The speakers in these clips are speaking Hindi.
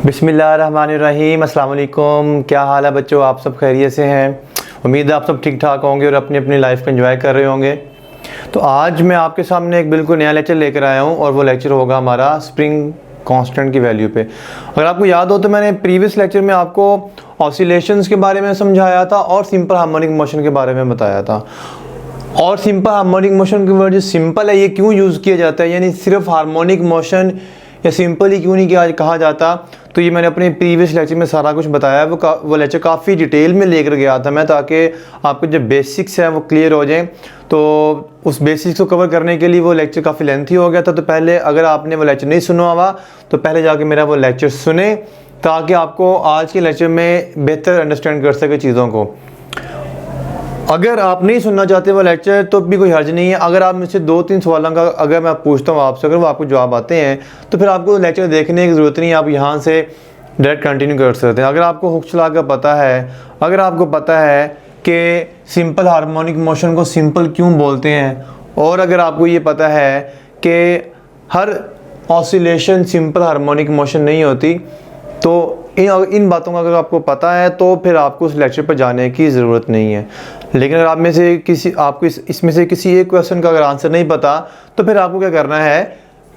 बिस्मिल्लाहिर्रहमानिर्रहीम। अस्सलाम वालेकुम। क्या हाल है बच्चों, आप सब खैरियत से हैं? उम्मीद है आप सब ठीक ठाक होंगे और अपनी अपनी लाइफ को एंजॉय कर रहे होंगे। तो आज मैं आपके सामने एक बिल्कुल नया लेक्चर लेकर आया हूं और वो लेक्चर होगा हमारा स्प्रिंग कांस्टेंट की वैल्यू पे। अगर आपको याद हो तो मैंने प्रीवियस लेक्चर में आपको ऑसिलेशंस के बारे में समझाया था और सिंपल हार्मोनिक मोशन के बारे में बताया था। और सिंपल हार्मोनिक मोशन की वर्ड जो सिंपल है ये क्यों यूज़ किया जाता है, यानी सिर्फ हार्मोनिक मोशन या सिंपल ही क्यों नहीं कहा जाता, तो ये मैंने अपने प्रीवियस लेक्चर में सारा कुछ बताया है। वो लेक्चर काफ़ी डिटेल में लेकर गया था मैं, ताकि आपके जो बेसिक्स हैं वो क्लियर हो जाएं। तो उस बेसिक्स को कवर करने के लिए वो लेक्चर काफ़ी लेंथी हो गया था। तो पहले अगर आपने वो लेक्चर नहीं सुना हुआ तो पहले जाके मेरा वो लेक्चर सुने, ताकि आपको आज के लेक्चर में बेहतर अंडरस्टैंड कर सके चीज़ों को। अगर आप नहीं सुनना चाहते वो लेक्चर तो भी कोई हर्ज नहीं है। अगर आप मुझसे 2-3 सवालों का अगर मैं पूछता हूँ आपसे, अगर वो आपको जवाब आते हैं तो फिर आपको लेक्चर देखने की ज़रूरत नहीं है, आप यहाँ से डायरेक्ट कंटिन्यू कर सकते हैं। अगर आपको हुक चला कर पता है, अगर आपको पता है कि सिंपल हार्मोनिक मोशन को सिंपल क्यों बोलते हैं, और अगर आपको ये पता है कि हर ऑसिलेशन सिंपल हार्मोनिक मोशन नहीं होती, तो इन बातों का अगर आपको पता है तो फिर आपको उस लेक्चर पर जाने की ज़रूरत नहीं है। लेकिन अगर आप में से आपको इसमें से किसी एक क्वेश्चन का अगर आंसर नहीं पता तो फिर आपको क्या करना है,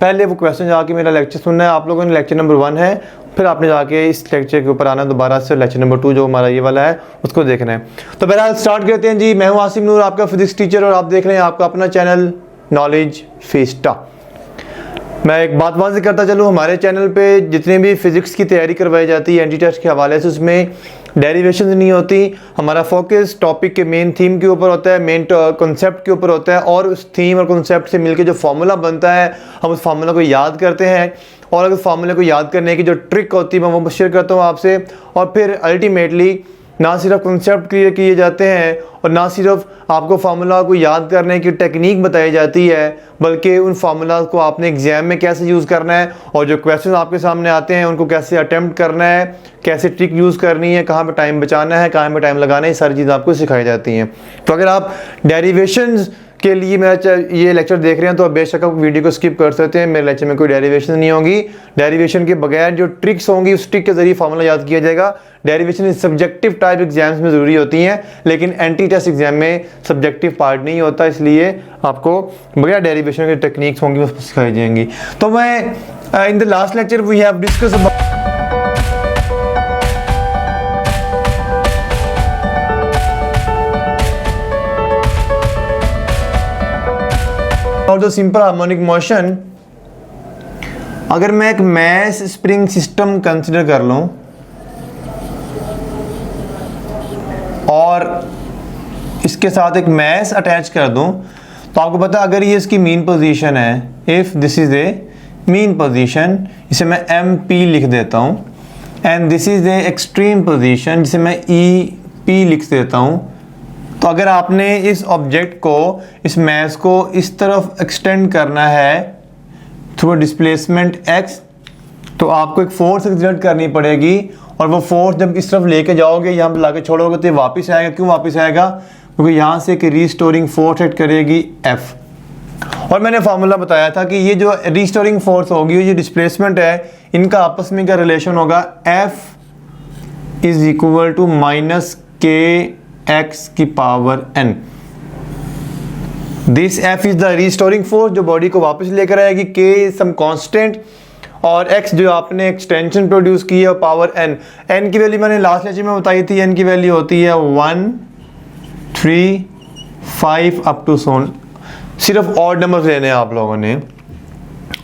पहले वो क्वेश्चन जाके मेरा लेक्चर सुनना है। आप लोगों ने लेक्चर नंबर 1 है, फिर आपने जाके इस लेक्चर के ऊपर आना दोबारा से, लेक्चर नंबर 2 जो हमारा ये वाला है उसको देखना है। तो बहरहाल स्टार्ट करते हैं जी। मैं हूँ आसिम नूर, आपका फिजिक्स टीचर, और आप देख रहे हैं आपका अपना चैनल नॉलेज फीस्टा। मैं एक बात वाज़ेह करता चलूँ, हमारे चैनल पे जितने भी फिज़िक्स की तैयारी करवाई जाती है एंटी टेस्ट के हवाले से, उसमें डेरिवेशन नहीं होती। हमारा फोकस टॉपिक के मेन थीम के ऊपर होता है, मेन कॉन्सेप्ट के ऊपर होता है, और उस थीम और कॉन्सेप्ट से मिलके जो फार्मूला बनता है हम उस फार्मूला को याद करते हैं। और अगर फार्मूले को याद करने की जो ट्रिक होती है मैं वो शेयर करता हूँ आपसे। और फिर अल्टीमेटली ना सिर्फ कॉन्सेप्ट क्लियर किए जाते हैं और ना सिर्फ आपको फार्मूला को याद करने की टेक्निक बताई जाती है, बल्कि उन फार्मूला को आपने एग्जाम में कैसे यूज़ करना है, और जो क्वेश्चन आपके सामने आते हैं उनको कैसे अटेम्प्ट करना है, कैसे ट्रिक यूज़ करनी है, कहाँ पे टाइम बचाना है, कहाँ पे टाइम लगाना है, ये सारी चीज़ें आपको सिखाई जाती हैं। तो अगर आप डेरिवेशंस के लिए मेरा ये लेक्चर देख रहे हैं तो बेशक आप वीडियो को स्किप कर सकते हैं। मेरे लेक्चर में कोई डेरिवेशन नहीं होगी। डेरिवेशन के बगैर जो ट्रिक्स होंगी उस ट्रिक के जरिए फार्मूला याद किया जाएगा। डेरिवेशन सब्जेक्टिव टाइप एग्जाम्स में ज़रूरी होती हैं, लेकिन एंटी टेस्ट एग्जाम में सब्जेक्टिव पार्ट नहीं होता, इसलिए आपको बगैर डेरिवेशन के टेक्निक्स होंगी वो सिखाई जाएंगी। तो मैं in the last lecture we have discuss और जो सिंपल हार्मोनिक मोशन, अगर मैं एक मैस स्प्रिंग सिस्टम कंसिडर कर लूं और इसके साथ एक मैस अटैच कर दूं, तो आपको पता है अगर ये इसकी मीन पोजीशन है, if this is a mean position, इसे मैं MP लिख देता हूं, and this is a extreme position जिसे मैं EP लिख देता हूं। तो अगर आपने इस ऑब्जेक्ट को, इस मैस को इस तरफ एक्सटेंड करना है थ्रू डिस्प्लेसमेंट x, तो आपको एक फोर्स एक्सर्ट करनी पड़ेगी, और वो फोर्स जब इस तरफ लेके जाओगे, यहाँ पे लाके छोड़ोगे तो ये वापस आएगा। क्यों वापस आएगा? क्योंकि यहाँ से एक रीस्टोरिंग फोर्स एक्ट करेगी F। और मैंने फार्मूला बताया था कि ये जो रीस्टोरिंग फोर्स होगी, ये जो डिस्प्लेसमेंट है, इनका आपस में क्या रिलेशन होगा, F is equal to -KX की power n। This F is the restoring force जो बॉडी को वापस लेकर आएगी, K इज सम कांस्टेंट, और X जो आपने एक्सटेंशन प्रोड्यूस की है, पावर n की वैल्यू मैंने लास्ट लेक्चर में बताई थी, n की वैल्यू होती है 1, 3, 5 अप टू सोन। सिर्फ ऑड नंबर लेने हैं आप लोगों ने।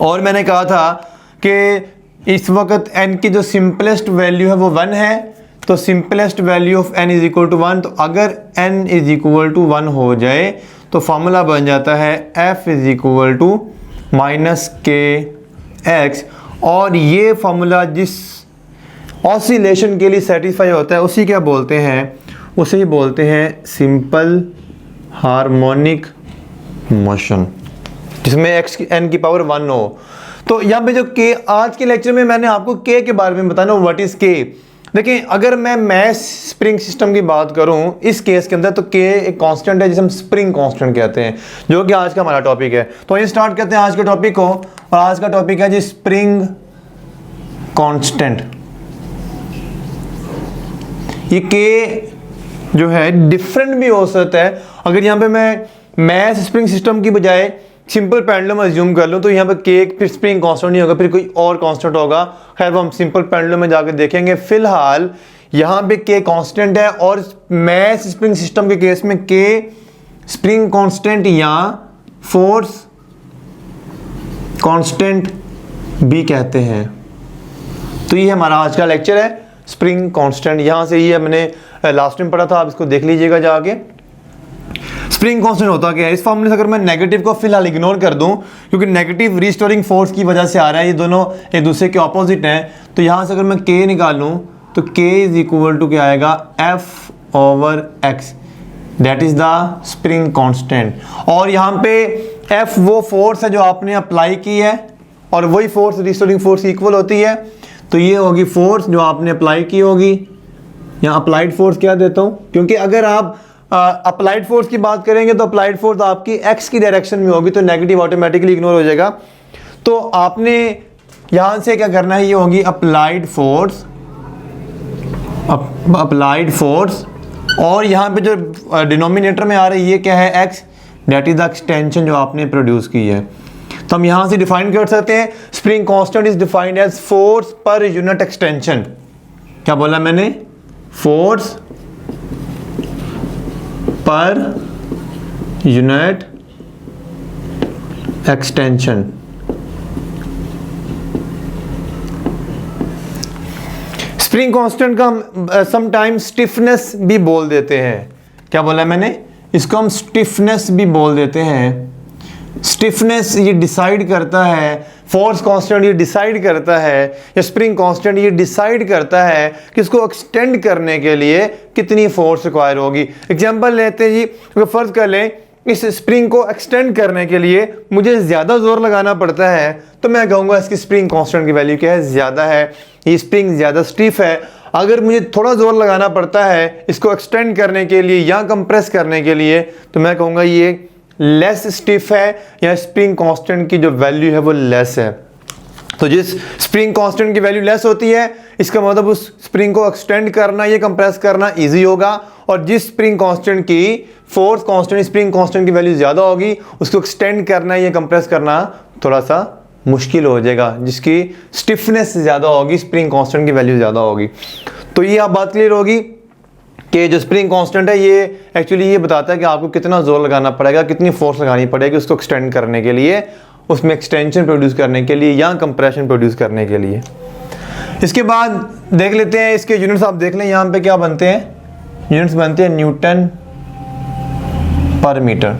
और मैंने कहा था कि इस वक्त n की जो सिंपलेस्ट वैल्यू है वो 1 है, तो simplest value of n is equal to 1। तो अगर n इज इक्वल टू 1 हो जाए तो फार्मूला बन जाता है F is equal to -KX, और ये फार्मूला जिस ऑसिलेशन के लिए सेटिस्फाई होता है उसी क्या बोलते हैं, उसे ही बोलते हैं सिंपल हार्मोनिक मोशन, जिसमें n की पावर 1 हो। तो यहाँ पे जो K, आज के लेक्चर में मैंने आपको K के बारे में बताना, व्हाट इज K। देखिए अगर मैं मैस स्प्रिंग सिस्टम की बात करूं इस केस के अंदर, तो K एक कांस्टेंट है जिसे हम स्प्रिंग कांस्टेंट कहते हैं, जो कि आज का हमारा टॉपिक है। तो ये स्टार्ट करते हैं आज के टॉपिक को, और आज का टॉपिक है जी स्प्रिंग कांस्टेंट। ये के जो है डिफरेंट भी हो सकता है। अगर यहाँ पे मैं मैस स्प्रिंग सिस्टम की बजाय सिंपल पेंडुलम अज्यूम कर लूँ तो यहाँ पे के फिर स्प्रिंग कांस्टेंट नहीं होगा, फिर कोई और कांस्टेंट होगा। खैर वो हम सिंपल पेंडुलम में जाकर देखेंगे। फिलहाल यहाँ पे के कांस्टेंट है और मैस स्प्रिंग सिस्टम के केस में के स्प्रिंग कांस्टेंट या फोर्स कांस्टेंट भी कहते हैं। तो ये हमारा आज का लेक्चर है स्प्रिंग कांस्टेंट। यहाँ से ये मैंने लास्ट टाइम पढ़ा था, आप इसको देख लीजिएगा जाके। स्प्रिंग कांस्टेंट होता क्या है? इस फॉर्मूले से अगर मैं नेगेटिव को फिलहाल इग्नोर कर दूं, क्योंकि नेगेटिव रिस्टोरिंग फोर्स की वजह से आ रहा है, ये दोनों एक दूसरे के ऑपोजिट हैं। तो यहाँ से अगर मैं के निकालूं तो के इज इक्वल टू क्या आएगा? F over x, that is the spring constant. और यहाँ पे एफ वो फोर्स है जो आपने अप्लाई की है और वही फोर्स रिस्टोरिंग फोर्स इक्वल होती है। तो ये होगी फोर्स जो आपने अप्लाई की होगी। यहाँ अप्लाइड फोर्स क्या देता हूँ, क्योंकि अगर आप अप्लाइड फोर्स की बात करेंगे तो अप्लाइड फोर्स आपकी एक्स की डायरेक्शन में होगी, तो नेगेटिव ऑटोमेटिकली इग्नोर हो जाएगा। तो आपने यहां से क्या करना है, ये होगी अप्लाइड फोर्स, अप्लाइड फोर्स। और यहाँ पे जो डिनोमिनेटर में आ रही है ये क्या है? X, that is the extension जो आपने प्रोड्यूस की है। तो हम यहां से डिफाइन कर सकते हैं spring constant is defined as force per unit extension. क्या बोला मैंने? Force per unit extension. Spring constant का हम समटाइम्स स्टिफनेस भी बोल देते हैं। क्या बोला मैंने? इसको हम स्टिफनेस भी बोल देते हैं। स्टिफनेस ये डिसाइड करता है, फोर्स कांस्टेंट ये डिसाइड करता है, या स्प्रिंग कांस्टेंट ये डिसाइड करता है कि इसको एक्सटेंड करने के लिए कितनी फोर्स रिक्वायर होगी। एग्जांपल लेते हैं जी, अगर फर्ज कर लें इस स्प्रिंग को एक्सटेंड करने के लिए मुझे ज़्यादा जोर लगाना पड़ता है, तो मैं कहूँगा इसकी स्प्रिंग कांस्टेंट की वैल्यू क्या है? ज़्यादा है, ये स्प्रिंग ज़्यादा स्टिफ है। अगर मुझे थोड़ा जोर लगाना पड़ता है इसको एक्सटेंड करने के लिए या कंप्रेस करने के लिए, तो मैं कहूँगा ये लेस स्टिफ है, या स्प्रिंग कांस्टेंट की जो वैल्यू है वो लेस है। तो जिस स्प्रिंग कांस्टेंट की वैल्यू लेस होती है, इसका मतलब उस स्प्रिंग को एक्सटेंड करना या कंप्रेस करना इजी होगा। और जिस स्प्रिंग कांस्टेंट की फोर्स कांस्टेंट स्प्रिंग कांस्टेंट की वैल्यू ज़्यादा होगी, उसको एक्सटेंड करना या कंप्रेस करना थोड़ा सा मुश्किल हो जाएगा। जिसकी स्टिफनेस ज़्यादा होगी, स्प्रिंग कांस्टेंट की वैल्यू ज़्यादा होगी। तो ये आप बात क्लियर होगी कि जो स्प्रिंग कांस्टेंट है ये एक्चुअली ये बताता है कि आपको कितना जोर लगाना पड़ेगा, कितनी फोर्स लगानी पड़ेगी उसको एक्सटेंड करने के लिए, उसमें एक्सटेंशन प्रोड्यूस करने के लिए या कंप्रेशन प्रोड्यूस करने के लिए। इसके बाद देख लेते हैं इसके यूनिट्स। आप देख लें यहाँ पे क्या बनते हैं, यूनिट्स बनते हैं न्यूटन पर मीटर।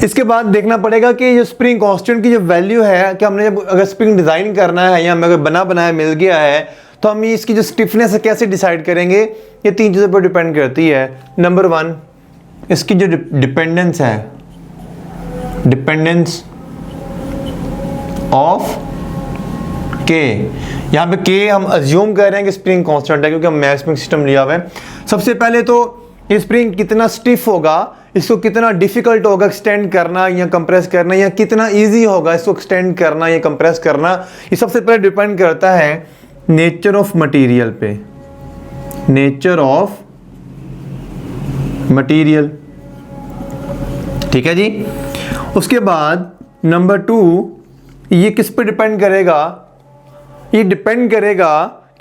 इसके बाद देखना पड़ेगा कि जो स्प्रिंग कांस्टेंट की जो वैल्यू है, कि हमने जब अगर स्प्रिंग डिज़ाइन करना है या हमें अगर बना बनाया मिल गया है, तो हम इसकी जो स्टिफनेस है कैसे डिसाइड करेंगे? ये तीन चीज़ों पर डिपेंड करती है। नंबर वन, इसकी जो डिपेंडेंस है, डिपेंडेंस ऑफ के। यहाँ पे के हम अज्यूम कर रहे हैं कि स्प्रिंग कांस्टेंट है, क्योंकि हम मैस स्प्रिंग सिस्टम लिया हुआ है। सबसे पहले तो ये स्प्रिंग कितना स्टिफ होगा, इसको कितना डिफिकल्ट होगा एक्सटेंड करना या कंप्रेस करना, या कितना इजी होगा इसको एक्सटेंड करना या कंप्रेस करना, ये सबसे पहले डिपेंड करता है नेचर ऑफ मटेरियल पे, नेचर ऑफ मटेरियल। ठीक है जी। उसके बाद नंबर टू, ये किस पे डिपेंड करेगा? ये डिपेंड करेगा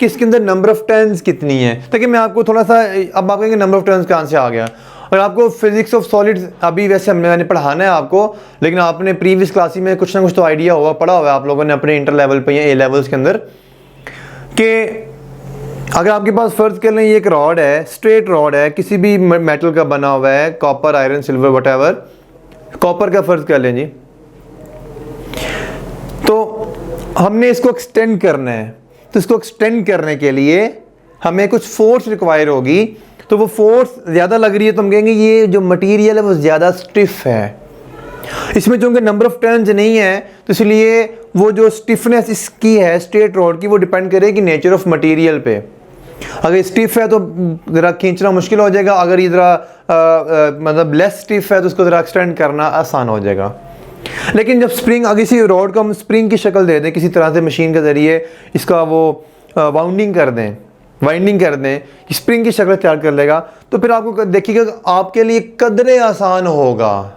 कि इसके अंदर नंबर ऑफ टर्न्स कितनी है। ताकि मैं आपको थोड़ा सा, अब आप कहेंगे नंबर ऑफ टर्न्स कहाँ से आ गया, और आपको फिजिक्स ऑफ सॉलिड्स अभी वैसे मैंने पढ़ाना है आपको, लेकिन आपने प्रीवियस क्लास में कुछ ना कुछ तो आइडिया होगा, पढ़ा हुआ है आप लोगों ने अपने इंटर लेवल पे या ए लेवल्स के अंदर, कि अगर आपके पास फर्ज कर लें ये एक रॉड है, स्ट्रेट रॉड है, किसी भी मेटल का बना हुआ है, copper, iron, silver, whatever, copper का फर्ज कर लें जी, तो हमने इसको एक्सटेंड करना है। तो इसको एक्सटेंड करने के लिए हमें कुछ फोर्स रिक्वायर होगी। तो वो फोर्स ज़्यादा लग रही है तो हम कहेंगे ये जो मटेरियल है वो ज़्यादा स्टिफ है। इसमें चूंकि नंबर ऑफ टर्न्स नहीं है, तो इसलिए वो जो स्टिफनेस इसकी है स्ट्रेट रॉड की, वो डिपेंड करेगी नेचर ऑफ मटेरियल पे। अगर स्टिफ है तो ज़रा खींचना मुश्किल हो जाएगा, अगर ये ज़रा मतलब लेस स्टिफ है तो उसको ज़रा एक्सटेंड करना आसान हो जाएगा। लेकिन जब स्प्रिंग, अगर इसी रॉड को हम स्प्रिंग की शक्ल दे दें किसी तरह से मशीन के ज़रिए, इसका वो वाउंडिंग कर दें, वाइंडिंग कर दें, स्प्रिंग की शक्ल तैयार कर लेगा, तो फिर आपको देखिएगा आपके लिए कदरे आसान होगा।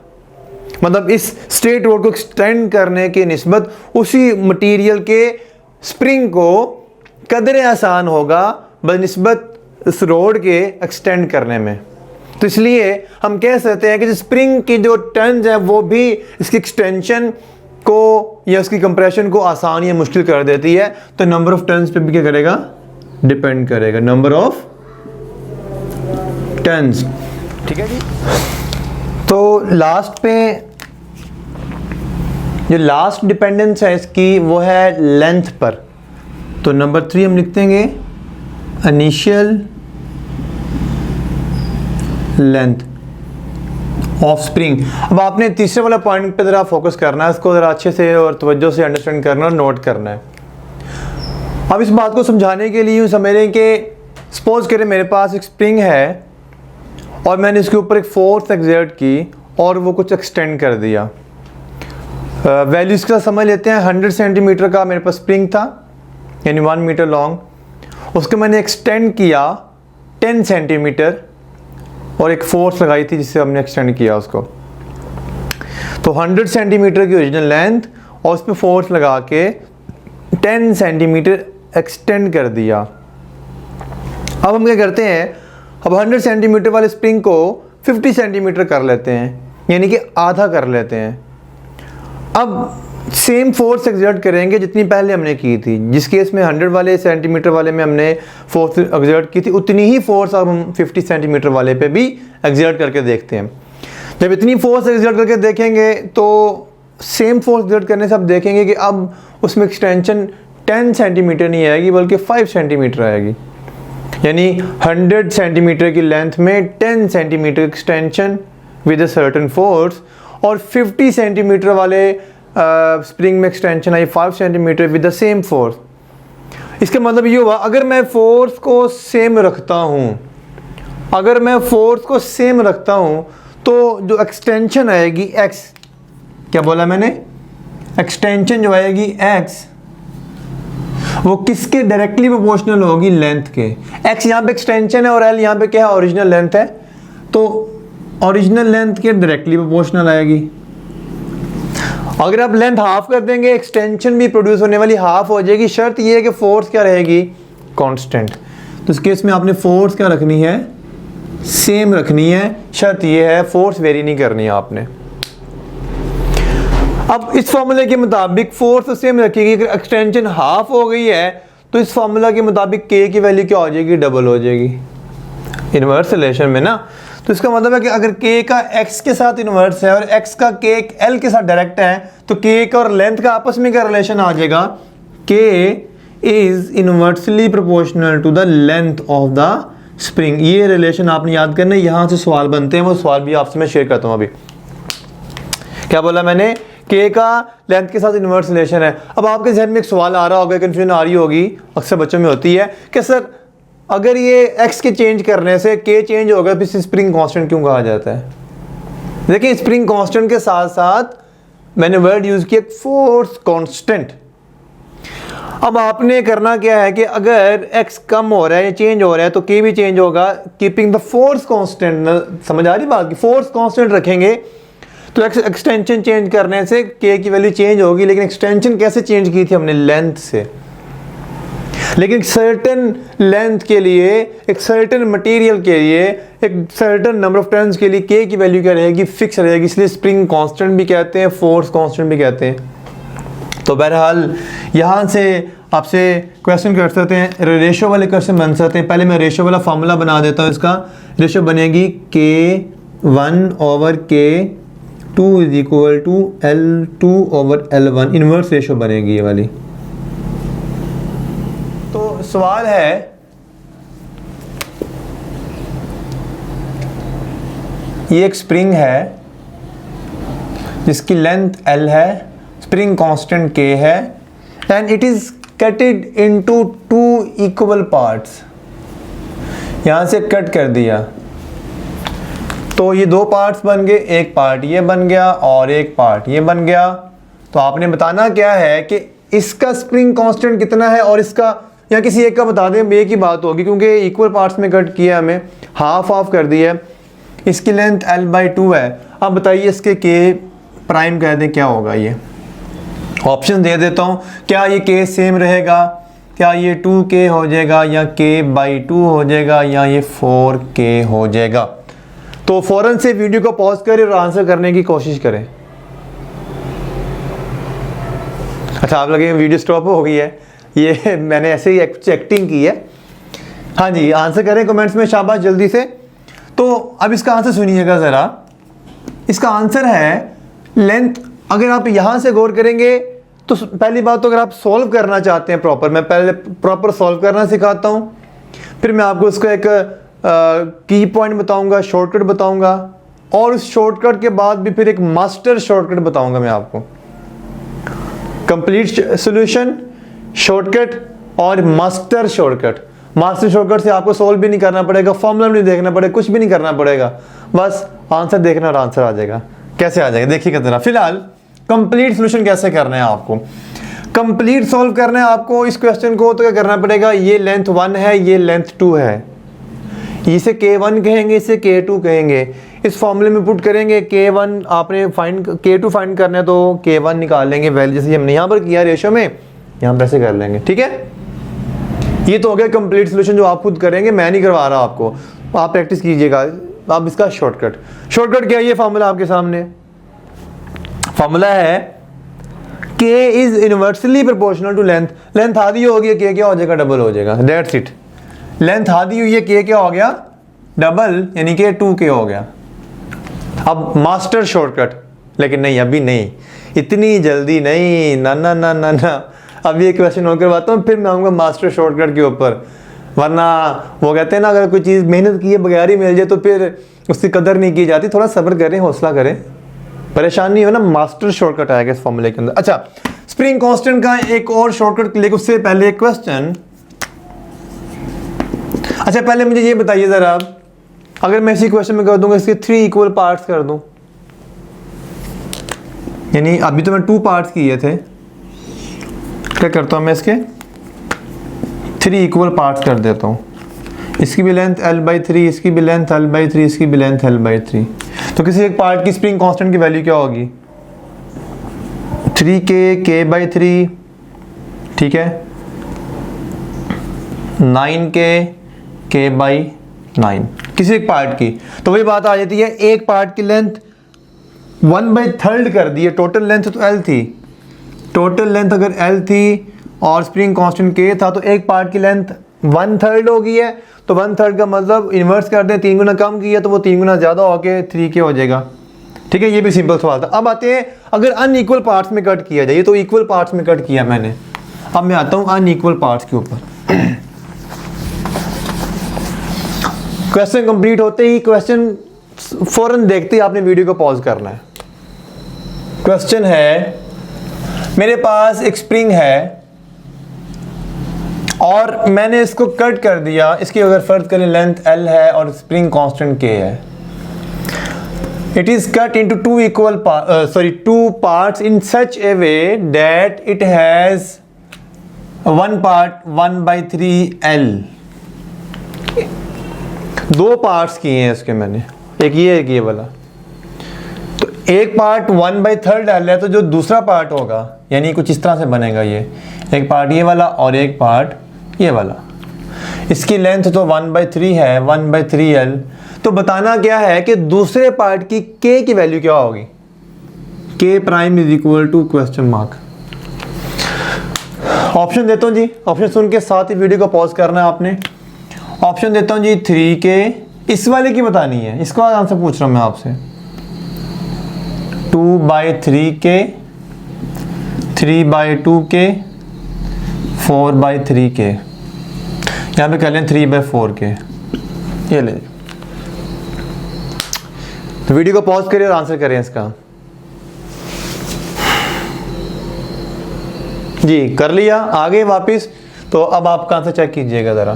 मतलब इस स्ट्रेट रोड को एक्सटेंड करने की निस्बत उसी मटेरियल के स्प्रिंग को कदरे आसान होगा बनिस्बत इस रोड के एक्सटेंड करने में। तो इसलिए हम कह सकते हैं कि स्प्रिंग की जो टर्न्स है वो भी इसकी एक्सटेंशन को या उसकी कंप्रेशन को आसान या मुश्किल कर देती है। तो नंबर ऑफ टर्न्स पे भी क्या करेगा, डिपेंड करेगा, नंबर ऑफ टर्न्स। ठीक है जी। तो लास्ट पे जो लास्ट डिपेंडेंस है इसकी वो है लेंथ पर। तो नंबर 3 हम लिख देंगे इनिशियल लेंथ ऑफ स्प्रिंग। अब आपने तीसरे वाला पॉइंट पे ज़रा फोकस करना है, इसको ज़रा अच्छे से और तवज्जो से अंडरस्टैंड करना और नोट करना है। अब इस बात को समझाने के लिए यूँ समझें कि सपोज करें मेरे पास एक स्प्रिंग है और मैंने इसके ऊपर एक फोर्स एक्सर्ट की और वो कुछ एक्सटेंड कर दिया। वैल्यूज़ का समझ लेते हैं। 100 सेंटीमीटर का मेरे पास स्प्रिंग था, यानी 1 मीटर लॉन्ग। उसको मैंने एक्सटेंड किया 10 सेंटीमीटर और एक फोर्स लगाई थी जिससे हमने एक्सटेंड किया उसको। तो 100 सेंटीमीटर की ओरिजिनल लेंथ और उस पर फोर्स लगा के 10 सेंटीमीटर एक्सटेंड कर दिया। अब हम क्या करते हैं, अब 100 सेंटीमीटर वाले स्प्रिंग को 50 सेंटीमीटर कर लेते हैं, यानी कि आधा कर लेते हैं। अब सेम फोर्स एक्सर्ट करेंगे जितनी पहले हमने की थी। जिस केस में 100 वाले सेंटीमीटर वाले में हमने फोर्स एक्सर्ट की थी, उतनी ही फोर्स अब हम 50 सेंटीमीटर वाले पे भी एक्सर्ट करके देखते हैं। जब इतनी फोर्स एक्सर्ट करके देखेंगे तो सेम फोर्स एक्सर्ट करने से आप देखेंगे कि अब उसमें एक्सटेंशन 10 सेंटीमीटर नहीं आएगी बल्कि 5 सेंटीमीटर आएगी। यानी 100 सेंटीमीटर की लेंथ में 10 centimetre extension with a certain force, और 50 सेंटीमीटर वाले स्प्रिंग में extension I 5 centimetre with the same force. इसका मतलब ये हुआ, अगर मैं फोर्स को सेम रखता हूँ, अगर मैं फोर्स को सेम रखता हूँ तो जो एक्सटेंशन आएगी x, क्या बोला मैंने, एक्सटेंशन जो आएगी x, वो किसके डायरेक्टली प्रोपोर्शनल होगी, लेंथ के। x यहाँ पे एक्सटेंशन है और l यहाँ पे क्या है, ओरिजिनल लेंथ है। तो ओरिजिनल लेंथ के डायरेक्टली प्रोपोर्शनल आएगी। अगर आप लेंथ हाफ कर देंगे, एक्सटेंशन भी प्रोड्यूस होने वाली हाफ हो जाएगी। शर्त ये है कि फोर्स क्या रहेगी, कांस्टेंट। तो इस केस में आपने फोर्स क्या रखनी है, सेम रखनी है। शर्त ये है फोर्स वेरी नहीं करनी है आपने। अब इस फॉर्मूले के मुताबिक फोर्स तो सेम रखेगी, अगर एक्सटेंशन हाफ हो गई है तो इस फॉर्मूला के मुताबिक के की वैल्यू क्या हो जाएगी, डबल हो जाएगी इनवर्स रिलेशन में ना। तो इसका मतलब है कि अगर k का x के साथ इन्वर्स है और x का k l के साथ डायरेक्ट है, तो k का और लेंथ का आपस में क्या रिलेशन आ जाएगा, k is inversely proportional to the length of the spring. ये रिलेशन आपने याद करना है। यहाँ से सवाल बनते हैं, वो सवाल भी आपसे मैं शेयर करता हूँ। अभी क्या बोला मैंने, k का लेंथ के साथ इनवर्स रिलेशन है। अब आपके जहन में एक सवाल आ रहा होगा, कंफ्यूजन आ रही होगी, अक्सर बच्चों में होती है कि सर अगर ये x के चेंज करने से k चेंज होगा तो इसे स्प्रिंग कांस्टेंट क्यों कहा जाता है। देखिए स्प्रिंग कांस्टेंट के साथ साथ मैंने वर्ड यूज किया फोर्स कांस्टेंट। अब आपने करना क्या है कि अगर x कम हो रहा है या चेंज हो रहा है तो k भी चेंज होगा, कीपिंग द फोर्स कांस्टेंट। समझ आ रही बात की, फोर्स कांस्टेंट रखेंगे तो एक्सटेंशन चेंज करने से k की वैल्यू चेंज होगी। लेकिन एक्सटेंशन कैसे चेंज की थी हमने, लेंथ से। लेकिन सर्टेन लेंथ के लिए, एक सर्टेन मटेरियल के लिए, एक सर्टेन नंबर ऑफ टर्न्स के लिए k की वैल्यू क्या रहेगी, फिक्स रहेगी। इसलिए स्प्रिंग कांस्टेंट भी कहते हैं, फोर्स कांस्टेंट भी कहते हैं। तो बहरहाल यहाँ से आपसे क्वेश्चन कर सकते हैं, रेशो वाले क्वेश्चन बन सकते हैं। पहले मैं रेशो वाला फार्मूला बना देता हूँ। इसका रेशो बनेगी K1/K2 is equal to L2/L1। Inverse ratio बनेगी ये वाली। तो सवाल है, ये एक स्प्रिंग है जिसकी लेंथ L है, स्प्रिंग कांस्टेंट K है, and it is कटेड into 2 equal parts. यहां से कट कर दिया तो ये 2 पार्ट्स बन गए, एक पार्ट ये बन गया और एक पार्ट ये बन गया। तो आपने बताना क्या है कि इसका स्प्रिंग कांस्टेंट कितना है और इसका या किसी एक का बता दें, एक ही बात होगी क्योंकि इक्वल पार्ट्स में कट किया हमें, हाफ हाफ कर दिया है। इसकी लेंथ l/2 है। अब बताइए इसके k प्राइम कह दें क्या होगा। ये ऑप्शन दे देता हूँ, क्या ये k सेम रहेगा, क्या ये 2k हो जाएगा या k/2 हो जाएगा या ये 4k हो जाएगा। तो फौरन से वीडियो को पॉज करें और आंसर करने की कोशिश करें। अच्छा, आप लगे वीडियो स्टॉप हो गई है, ये मैंने ऐसे ही एक्टिंग की है। हाँ जी, आंसर करें कमेंट्स में, शाबाश, जल्दी से। तो अब इसका आंसर सुनिएगा ज़रा। इसका आंसर है लेंथ। अगर आप यहाँ से गौर करेंगे तो पहली बात तो अगर आप सॉल्व करना चाहते हैं प्रॉपर, मैं पहले प्रॉपर सॉल्व करना सिखाता हूँ, फिर मैं आपको इसका एक की पॉइंट बताऊँगा, शॉर्टकट बताऊँगा, और उस शॉर्टकट के बाद भी फिर एक मास्टर शॉर्टकट बताऊँगा मैं आपको। कंप्लीट सॉल्यूशन, शॉर्टकट और मास्टर शॉर्टकट। मास्टर शॉर्टकट से आपको सॉल्व भी नहीं करना पड़ेगा, फॉर्मूला भी नहीं देखना पड़ेगा, कुछ भी नहीं करना पड़ेगा, बस आंसर देखना और आंसर आ जाएगा। कैसे आ जाएगा देखिएगा जरा। फिलहाल कंप्लीट सॉल्यूशन कैसे करना है आपको, कंप्लीट सॉल्व करना है आपको इस क्वेश्चन को, तो क्या करना पड़ेगा, ये लेंथ 1 है, ये लेंथ 2 है, इसे k1 कहेंगे, इसे k2 कहेंगे। इस फॉर्मूले में पुट करेंगे, k1 आपने फाइंड, k2 फाइंड करना है तो k1 निकाल लेंगे वैल्यू, जैसे हमने यहाँ पर किया रेशो में, यहाँ पर ऐसे कर लेंगे। ठीक है, ये तो हो गया कंप्लीट सॉल्यूशन जो आप खुद करेंगे, मैं नहीं करवा रहा आपको, आप प्रैक्टिस कीजिएगा। अब इसका शॉर्टकट, शॉर्टकट क्या है, ये फॉर्मूला आपके सामने। फॉर्मूला है k is inversely proportional to length. Length आधी होगी, k क्या हो जाएगा, डबल हो जाएगा। That's it. लेंथ आधी हुई है, k क्या हो गया, डबल, यानी कि 2k हो गया। अब मास्टर शॉर्टकट, लेकिन नहीं, अभी नहीं, इतनी जल्दी नहीं, ना ना ना ना ना। अब ये क्वेश्चन और करवाता हूँ, फिर मैं आऊँगा मास्टर शॉर्टकट के ऊपर, वरना वो कहते हैं ना, अगर कोई चीज़ मेहनत किए बगैर ही मिल जाए तो फिर उसकी कदर नहीं की जाती। थोड़ा सब्र करें, हौसला करें, परेशान नहीं हो ना। मास्टर शॉर्टकट आएगा इस फॉर्मूले के अंदर। अच्छा, स्प्रिंग कांस्टेंट का एक और शॉर्टकट, लेकिन उससे पहले एक क्वेश्चन। अच्छा, पहले मुझे ये बताइए ज़रा, अगर मैं इसी क्वेश्चन में कर दूंगा इसके 3 इक्वल पार्ट्स कर दूं, यानी अभी तो मैं 2 पार्ट्स किए थे, क्या करता हूं मैं इसके 3 इक्वल पार्ट्स कर देता हूं। इसकी भी लेंथ l/3, इसकी भी लेंथ l/3, इसकी भी लेंथ l/3। तो किसी एक पार्ट की स्प्रिंग कांस्टेंट की वैल्यू क्या होगी, 3k k/3, ठीक है, 9k k/9, किसी एक पार्ट की। तो वही बात आ जाती है, एक पार्ट की लेंथ 1/3 कर दी है, टोटल लेंथ तो l थी, टोटल लेंथ अगर l थी और स्प्रिंग कांस्टेंट k था, तो एक पार्ट की लेंथ 1/3 हो गई है। तो 1/3 का मतलब इन्वर्स कर दें, 3 गुना कम किया तो वो 3 गुना ज़्यादा होके 3k हो जाएगा। ठीक है, ये भी सिंपल सवाल था। अब आते हैं, अगर अनइक्वल पार्ट्स में कट किया जाए, तो इक्वल पार्ट्स में कट किया मैंने, अब मैं आता हूँ अनइक्वल पार्ट्स के ऊपर। क्वेश्चन कंप्लीट होते ही, क्वेश्चन फौरन देखते ही आपने वीडियो को पॉज करना है। क्वेश्चन है, मेरे पास एक स्प्रिंग है और मैंने इसको कट कर दिया, इसकी अगर फर्ज करें लेंथ l है और स्प्रिंग कांस्टेंट k है। It is cut into 2 parts in such A way that it has one part 1/3 l। 2 parts किए हैं इसके मैंने, एक ये वाला। तो एक पार्ट 1/3 l है, तो जो दूसरा पार्ट होगा, यानी कुछ इस तरह से बनेगा, ये एक पार्ट ये वाला और एक पार्ट ये वाला। इसकी लेंथ तो 1/3 है, 1/3 l। तो बताना क्या है कि दूसरे पार्ट की k की वैल्यू क्या होगी, k prime is equal to question mark. Option देता हूँ जी, ऑप्शन सुन के साथ ही वीडियो को पॉज करना है आपने। ऑप्शन देता हूँ जी, 3k, इस वाले की बतानी है, इसका आंसर पूछ रहा हूँ मैं आपसे। 2/3k, 3/2k, 4/3k, यहाँ पे कर लें 3/4k। ये ले, तो वीडियो को पॉज करिए और आंसर करें इसका। जी कर लिया, आगे वापस। तो अब आपका आंसर चेक कीजिएगा ज़रा।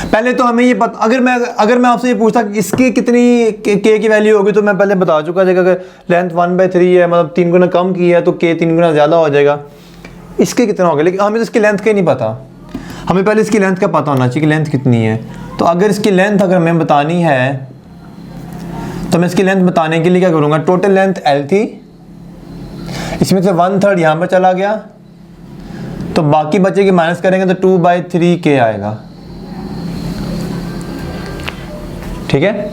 पहले तो हमें ये पता, अगर मैं आपसे ये पूछता कि इसकी कितनी k की वैल्यू होगी, तो मैं पहले बता चुका था कि अगर लेंथ 1/3 है, मतलब 3 गुना कम की है, तो k 3 गुना ज़्यादा हो जाएगा। इसके कितना हो गया, लेकिन हमें तो इसकी लेंथ के नहीं पता। हमें पहले इसकी लेंथ का पता होना चाहिए कि लेंथ कितनी है। तो अगर इसकी लेंथ अगर हमें बतानी है तो मैं इसकी लेंथ बताने के लिए क्या करूँगा, टोटल लेंथ L थी, इसमें से 1/3 यहाँ पर चला गया, तो बाकी बचेगी माइनस करेंगे तो 2/3K आएगा। ठीक है,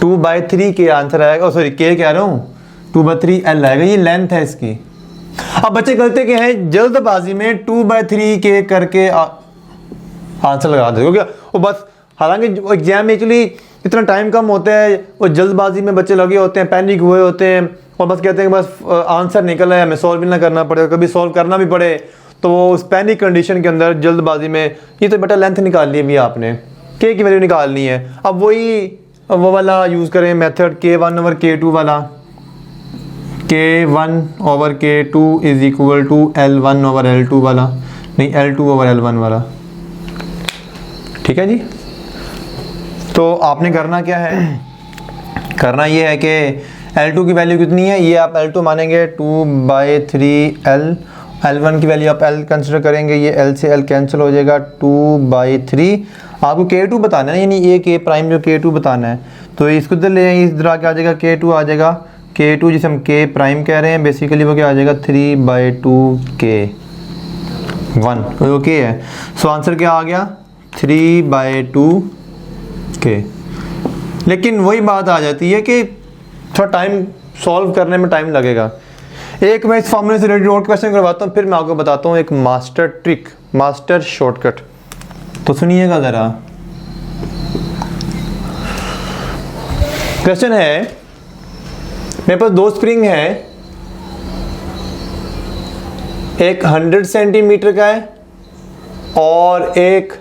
2/3K आंसर आएगा। सॉरी K कह रहा हूँ, 2/3L आएगा। ये लेंथ है इसकी। अब बच्चे करते क्या है, जल्दबाजी में 2/3K करके आंसर लगा दे, क्योंकि वो बस, हालांकि एग्जाम में एक्चुअली इतना टाइम कम होता है, वो जल्दबाजी में बच्चे लगे होते हैं, पैनिक हुए होते हैं और बस कहते हैं कि बस आंसर निकल है, हमें सॉल्व भी ना करना पड़े, कभी सॉल्व करना भी पड़े तो वो उस पैनिक कंडीशन के अंदर जल्दबाजी में, ये तो बेटा लेंथ निकाल ली है भी आपने, K की वैल्यू निकालनी है। अब वही वो वाला यूज़ करें मेथड K1/K2 वाला, K1/K2 is equal to L1/L2 वाला, नहीं L2/L1 वाला। ठीक है जी। तो आपने करना क्या है, करना ये है कि L2 की वैल्यू कितनी है, ये आप L2 मानेंगे 2/3L, L1 की वैल्यू आप L कंसिडर करेंगे, ये L से L कैंसिल हो जाएगा, 2/3। आपको K2 बताना है, यानी ये K प्राइम जो K2 बताना है, तो इसको इधर ले आइए, इधर आके आ जाएगा K2 आ जाएगा। K2 जिसे हम K प्राइम कह रहे हैं, बेसिकली वो क्या आ जाएगा 3/2K1, वो K है। सो आंसर क्या आ गया 3/2K। लेकिन वही बात आ जाती है कि थोड़ा टाइम सॉल्व करने में टाइम लगेगा। एक मैं इस फॉर्मूले से रिलेटेड और क्वेश्चन करवाता हूँ, फिर मैं आपको बताता हूँ एक मास्टर ट्रिक, मास्टर शॉर्टकट। तो सुनिएगा ज़रा। क्वेश्चन है, मेरे पास दो स्प्रिंग है, एक 100 सेंटीमीटर का है और एक,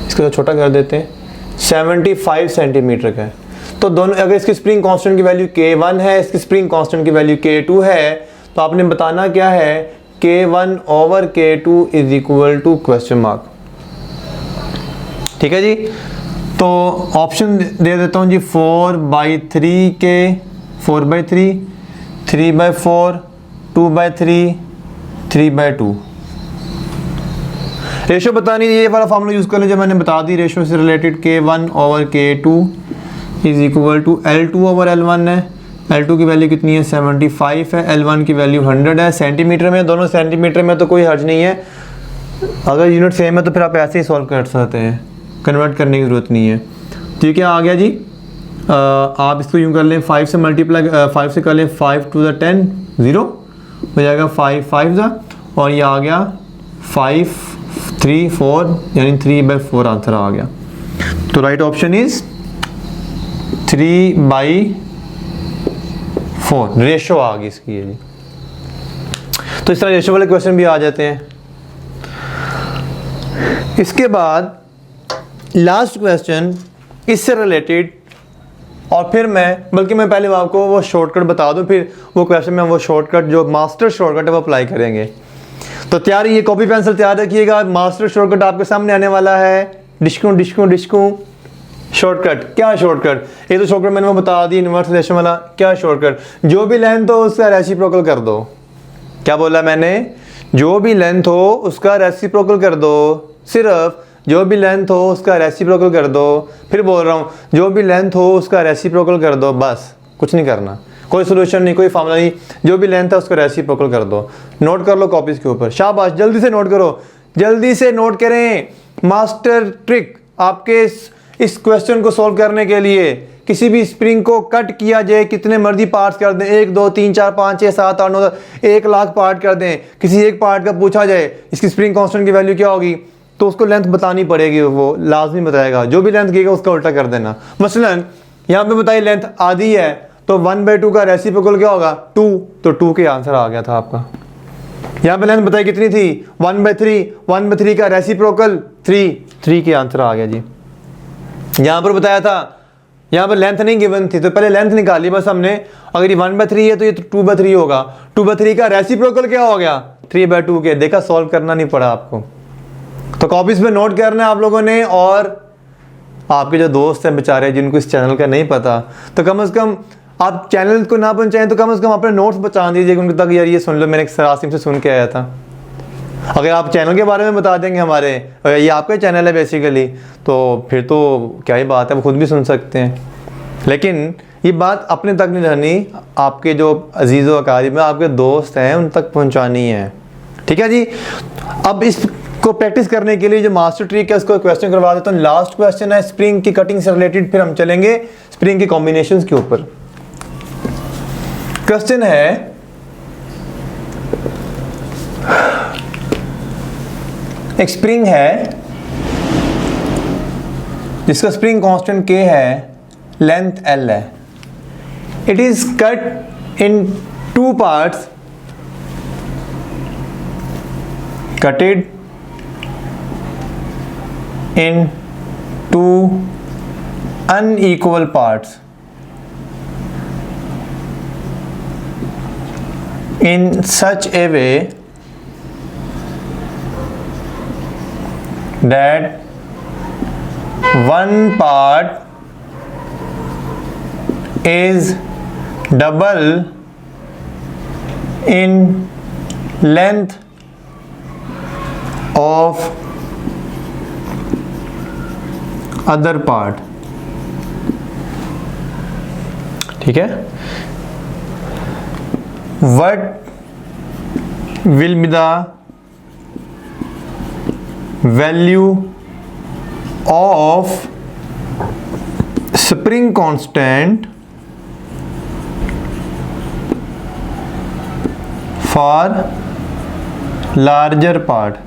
इसको छोटा कर देते हैं, 75 सेंटीमीटर का है। तो दोनों, अगर इसकी स्प्रिंग कांस्टेंट की वैल्यू K1 है, इसकी स्प्रिंग कांस्टेंट की वैल्यू K2 है, तो आपने बताना क्या है, K1/K2 is equal to question mark. ठीक है जी। तो ऑप्शन दे देता हूँ जी, 4/3K, 4/3, 3/4, 2/3, 3/2। रेशो बतानी, ये वाला फॉर्मूला यूज़ कर लें जो मैंने बता दी, रेशो से related K1/K2 is equal to L2/L1 है। L2 की वैल्यू कितनी है 75 है, L1 की वैल्यू 100 है। सेंटीमीटर में, दोनों सेंटीमीटर में तो कोई हर्ज नहीं है, अगर यूनिट सेम है तो फिर आप ऐसे ही सॉल्व कर सकते हैं, कन्वर्ट करने की ज़रूरत नहीं है। तो ये क्या आ गया जी, आप इसको यूँ कर लें, 5 से मल्टीप्लाई, 5 से कर लें 5 to the 10, 0 हो जाएगा, 5 5 और ये आ गया 5 3 4, यानी 3/4 आंसर आ गया। तो राइट ऑप्शन इज 3/4 रेशो आ गई इसकी, ये जी। तो इस तरह रेशो वाले क्वेश्चन भी आ जाते हैं। इसके बाद लास्ट क्वेश्चन इससे रिलेटेड, और फिर बल्कि मैं पहले आपको वो शॉर्टकट बता दूं, फिर वो क्वेश्चन में वो शॉर्टकट जो मास्टर शॉर्टकट है वो अप्लाई करेंगे। तो तैयार, ये कॉपी पेंसिल तैयार रखिएगा, मास्टर शॉर्टकट आपके सामने आने वाला है। डिस्कू डिस्कू डिस्कू शॉर्टकट। क्या शॉर्टकट, ये तो शॉर्टकट मैंने वो बता दी, इनवर्स रिलेशन वाला। क्या शॉर्टकट, जो भी लेंथ हो उसका रेसिप्रोकल कर दो। क्या बोला मैंने, जो भी लेंथ हो उसका रेसिप्रोकल कर दो, सिर्फ जो भी लेंथ हो उसका रेसिप्रोकल कर दो। फिर बोल रहा हूँ, जो भी लेंथ हो उसका रेसिप्रोकल कर दो, बस कुछ नहीं करना, कोई सोल्यूशन नहीं, कोई फार्मूला नहीं, जो भी लेंथ है उसका रेसिप्रोकल कर दो। नोट कर लो कॉपीज के ऊपर, शाबाश, जल्दी से नोट करो, जल्दी से नोट करें। मास्टर ट्रिक आपके इस क्वेश्चन को सॉल्व करने के लिए, किसी भी स्प्रिंग को कट किया जाए, कितने मर्जी पार्ट्स कर दें, 1 2 3 4 5 6 7 8 9 1 लाख पार्ट कर दें, किसी एक पार्ट का पूछा जाए इसकी स्प्रिंग कांस्टेंट की वैल्यू क्या होगी, तो उसको लेंथ बतानी पड़ेगी, वो लाजमी बताएगा। जो भी लेंथ कहेगा उसका उल्टा कर देना। मसलन यहाँ पे बताइए लेंथ आधी है, तो 1/2 का रेसिप्रोकल क्या होगा 2, तो 2 के आंसर आ गया था आपका। यहाँ पे लेंथ बताइए कितनी थी 1/3, 1/3 का रेसिप्रोकल 3 के आंसर आ गया जी। यहाँ पर बताया था, यहाँ पर लेंथ नहीं गिवन थी, तो पहले लेंथ निकाली बस हमने। अगर ये 1/3 है तो ये 2/3 होगा, 2/3 का रेसिप्रोकल क्या हो गया 3/2 के। देखा, सॉल्व करना नहीं पड़ा आपको। तो कॉपीज पे नोट करना है आप लोगों ने, और आपके जो दोस्त हैं बेचारे जिनको इस चैनल का नहीं पता, तो कम से कम आप चैनल को ना पहुंचाएं तो कम से कम अपने नोट्स बचा दीजिए उनके तक, यार ये सुन लो, मैंने एक सरासिम से सुन के आया था। अगर आप चैनल के बारे में बता देंगे हमारे, ये आपका चैनल है बेसिकली, तो फिर तो क्या ही बात है, वो खुद भी सुन सकते हैं। लेकिन ये बात अपने तक नहीं रहनी, आपके जो अजीज़ व अकारीब आपके दोस्त हैं उन तक पहुंचानी है। ठीक है जी। अब इसको प्रैक्टिस करने के लिए जो मास्टर ट्रिक है उसको क्वेश्चन करवा देता हूँ। लास्ट क्वेश्चन है स्प्रिंग की कटिंग से रिलेटेड, फिर हम चलेंगे स्प्रिंग के कॉम्बिनेशंस के ऊपर। क्वेश्चन है, एक स्प्रिंग है जिसका स्प्रिंग कांस्टेंट K है, लेंथ L है। It is cut in 2 parts, कटेड in 2 unequal parts in such a way that one part is double in length of other part। ठीक है। What will be the value of spring constant for larger part?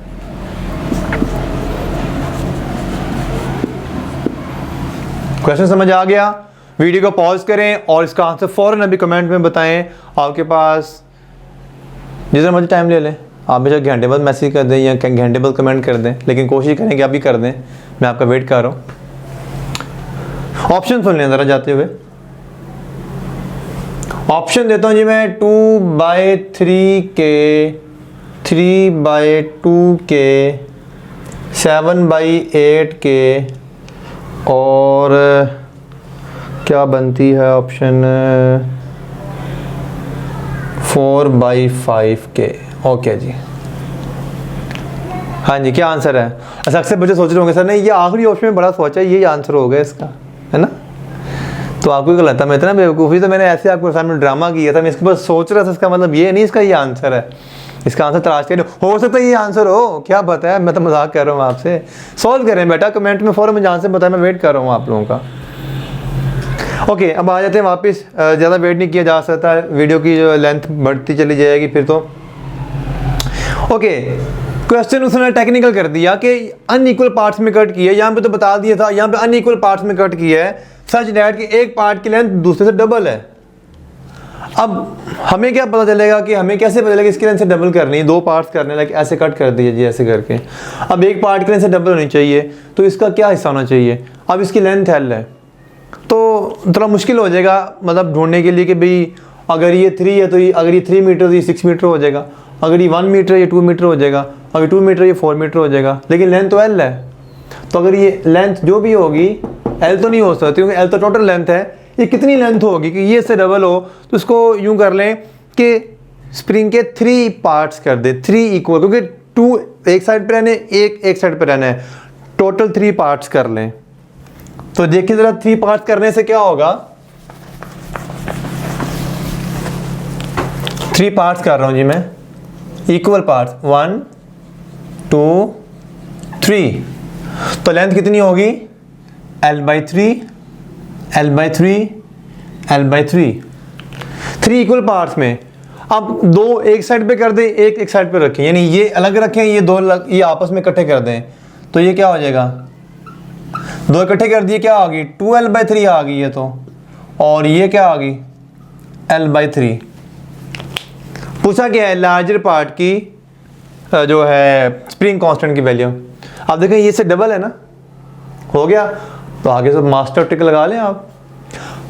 Question समझ आ गया? वीडियो को पॉज करें और इसका आंसर फौरन अभी कमेंट में बताएं। आपके पास जितना मर्जी टाइम ले लें, आप मुझे घंटे बाद मैसेज कर दें या घंटे बाद कमेंट कर दें, लेकिन कोशिश करें कि आप भी कर दें। मैं आपका वेट कर रहा हूँ। ऑप्शन सुन लें ज़रा जाते हुए। ऑप्शन देता हूँ जी मैं 2/3K, 3/2K, 7/8K और क्या बनती है ऑप्शन 4/5K। ओके जी। हाँ जी, क्या आंसर है? अच्छा, अक्सर बच्चे सोच रहे होंगे सर नहीं ये आखिरी ऑप्शन में बड़ा सोचा है, ये आंसर होगा इसका, है ना? तो आपको क्या लगता है मैं इतना बेवकूफ़ी, तो मैंने ऐसे आपके सामने ड्रामा किया था, मैं इसके बाद सोच रहा था, इसका मतलब ये नहीं इसका ये आंसर है। इसका आंसर तलाश करें, हो सकता है ये आंसर हो, क्या पता है, मैं तो मजाक कर रहा हूँ आपसे। सॉल्व करें बेटा कमेंट में फौरन, मुझे आंसर बताएं, मैं वेट कर रहा हूँ आप लोगों का। ओके, अब आ जाते हैं वापस। ज़्यादा वेट नहीं किया जा सकता, वीडियो की जो लेंथ बढ़ती चली जाएगी फिर तो। ओके, क्वेश्चन उसने टेक्निकल कर दिया कि अनइक्वल पार्ट्स में कट किया, यहाँ पे तो बता दिया था, यहाँ पे अनइक्वल पार्ट्स में कट किया है सच डैट कि एक पार्ट की लेंथ दूसरे से डबल है। अब हमें क्या पता चलेगा कि हमें कैसे पता चलेगा इसकी लेंथ से डबल करनी है? 2 पार्ट्स करने लगे, ऐसे कट कर दिए जी ऐसे करके। अब एक पार्ट की लेंथ से डबल होनी चाहिए, तो इसका क्या हिस्सा होना चाहिए? अब इसकी लेंथ L है, तो थोड़ा मुश्किल हो जाएगा मतलब ढूंढने के लिए कि भाई अगर ये 3 है तो ये, अगर ये 3 मीटर तो ये 6 मीटर हो जाएगा, अगर ये 1 मीटर ये 2 मीटर हो जाएगा, अगर 2 मीटर ये 4 मीटर हो जाएगा, लेकिन लेंथ तो L है। तो अगर ये लेंथ जो भी होगी L तो नहीं हो सकती, क्योंकि L तो टोटल लेंथ है। ये कितनी लेंथ होगी कि ये इससे डबल हो? तो इसको यूं कर लें कि स्प्रिंग के 3 पार्ट्स कर दे, 3 इक्वल, क्योंकि 2 एक साइड पर रहने, एक साइड पर रहना है, टोटल 3 पार्ट्स कर लें। तो देखिए जरा 3 पार्ट्स करने से क्या होगा। 3 पार्ट्स कर रहा हूं जी मैं, इक्वल पार्ट्स 1 2 3। तो लेंथ कितनी होगी? L/3 L/3 L/3, 3 equal parts में। अब 2 एक साइड पे कर दें, एक साइड पे रखें, यानी ये अलग रखें, ये 2 अलग, ये आपस में इकट्ठे कर दें, तो ये क्या हो जाएगा? 2 इकट्ठे कर दिए, क्या आ गई? 2L/3 आ गई है। तो और ये क्या आ गई? L/3। पूछा क्या है? लार्जर पार्ट की जो है स्प्रिंग कांस्टेंट की वैल्यू। आप देखें ये से डबल है ना, हो गया। तो आगे से मास्टर ट्रिक लगा लें आप।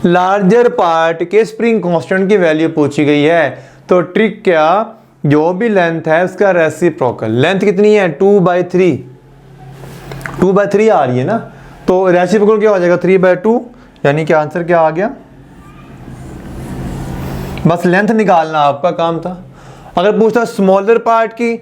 लार्जर पार्ट के स्प्रिंग कांस्टेंट की वैल्यू पूछी गई है, तो ट्रिक क्या? जो भी लेंथ है उसका रेसिप्रोकल। लेंथ कितनी है? 2/3, 2/3 आ रही है ना, तो रेसिप्रोकल क्या हो जाएगा? 3/2, यानी कि आंसर क्या आ गया? बस लेंथ निकालना आपका काम था। अगर पूछता स्मॉलर पार्ट की,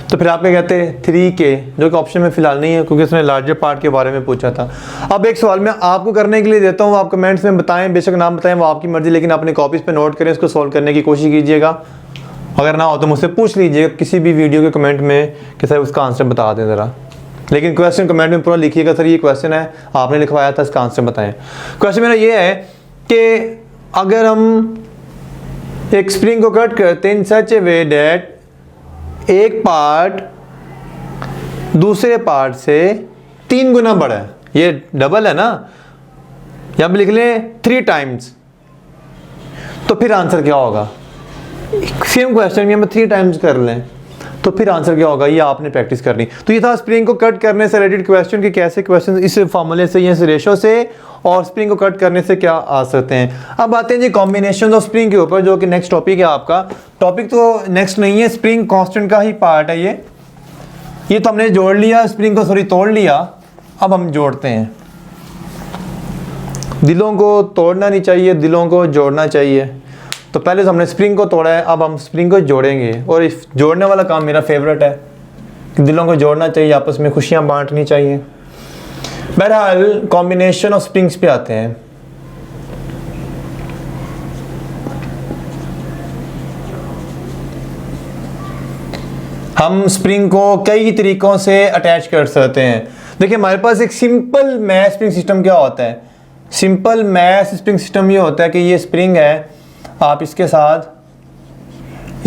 तो फिर आप क्या कहते हैं 3K, जो कि ऑप्शन में फिलहाल नहीं है क्योंकि उसने लार्जर पार्ट के बारे में पूछा था। अब एक सवाल मैं आपको करने के लिए देता हूँ, आप कमेंट्स में बताएं, बेशक नाम बताएं, वो आपकी मर्जी, लेकिन अपने कॉपीज़ पे नोट करें, इसको सॉल्व करने की कोशिश कीजिएगा। अगर ना हो तो मुझसे पूछ लीजिएगा किसी भी वीडियो के कमेंट में कि सर उसका आंसर बता दें ज़रा, लेकिन क्वेश्चन कमेंट में पूरा लिखिएगा, सर ये क्वेश्चन है आपने लिखवाया था, इसका आंसर बताएं। क्वेश्चन मेरा ये है कि अगर हम एक स्प्रिंग को कट करते हैं इन सच ए वे डेट एक पार्ट दूसरे पार्ट से 3 गुना बड़ा है, ये डबल है ना, या लिख लें 3 टाइम्स, तो फिर आंसर क्या होगा? सेम क्वेश्चन में हम 3 टाइम्स कर लें तो फिर आंसर क्या होगा, ये आपने प्रैक्टिस करनी। तो ये था स्प्रिंग को कट करने से रिलेटेड क्वेश्चन कि कैसे क्वेश्चन इस फॉर्मूले से या इस रेशो से और स्प्रिंग को कट करने से क्या आ सकते हैं। अब आते हैं जी कॉम्बिनेशन ऑफ स्प्रिंग के ऊपर, जो कि नेक्स्ट टॉपिक है आपका। टॉपिक तो नेक्स्ट नहीं है, स्प्रिंग कांस्टेंट का ही पार्ट है ये तो हमने जोड़ लिया, स्प्रिंग को सॉरी तोड़ लिया, अब हम जोड़ते हैं। दिलों को तोड़ना नहीं चाहिए, दिलों को जोड़ना चाहिए। तो पहले तो हमने स्प्रिंग को तोड़ा है, अब हम स्प्रिंग को जोड़ेंगे, और इस जोड़ने वाला काम मेरा फेवरेट है कि दिलों को जोड़ना चाहिए, आपस में खुशियां बांटनी चाहिए। बहरहाल कॉम्बिनेशन ऑफ स्प्रिंग्स पे आते हैं। हम स्प्रिंग को कई तरीकों से अटैच कर सकते हैं। देखिए हमारे पास एक सिंपल मैश स्प्रिंग सिस्टम क्या होता है, सिंपल मैश स्प्रिंग सिस्टम ये होता है कि ये स्प्रिंग है, आप इसके साथ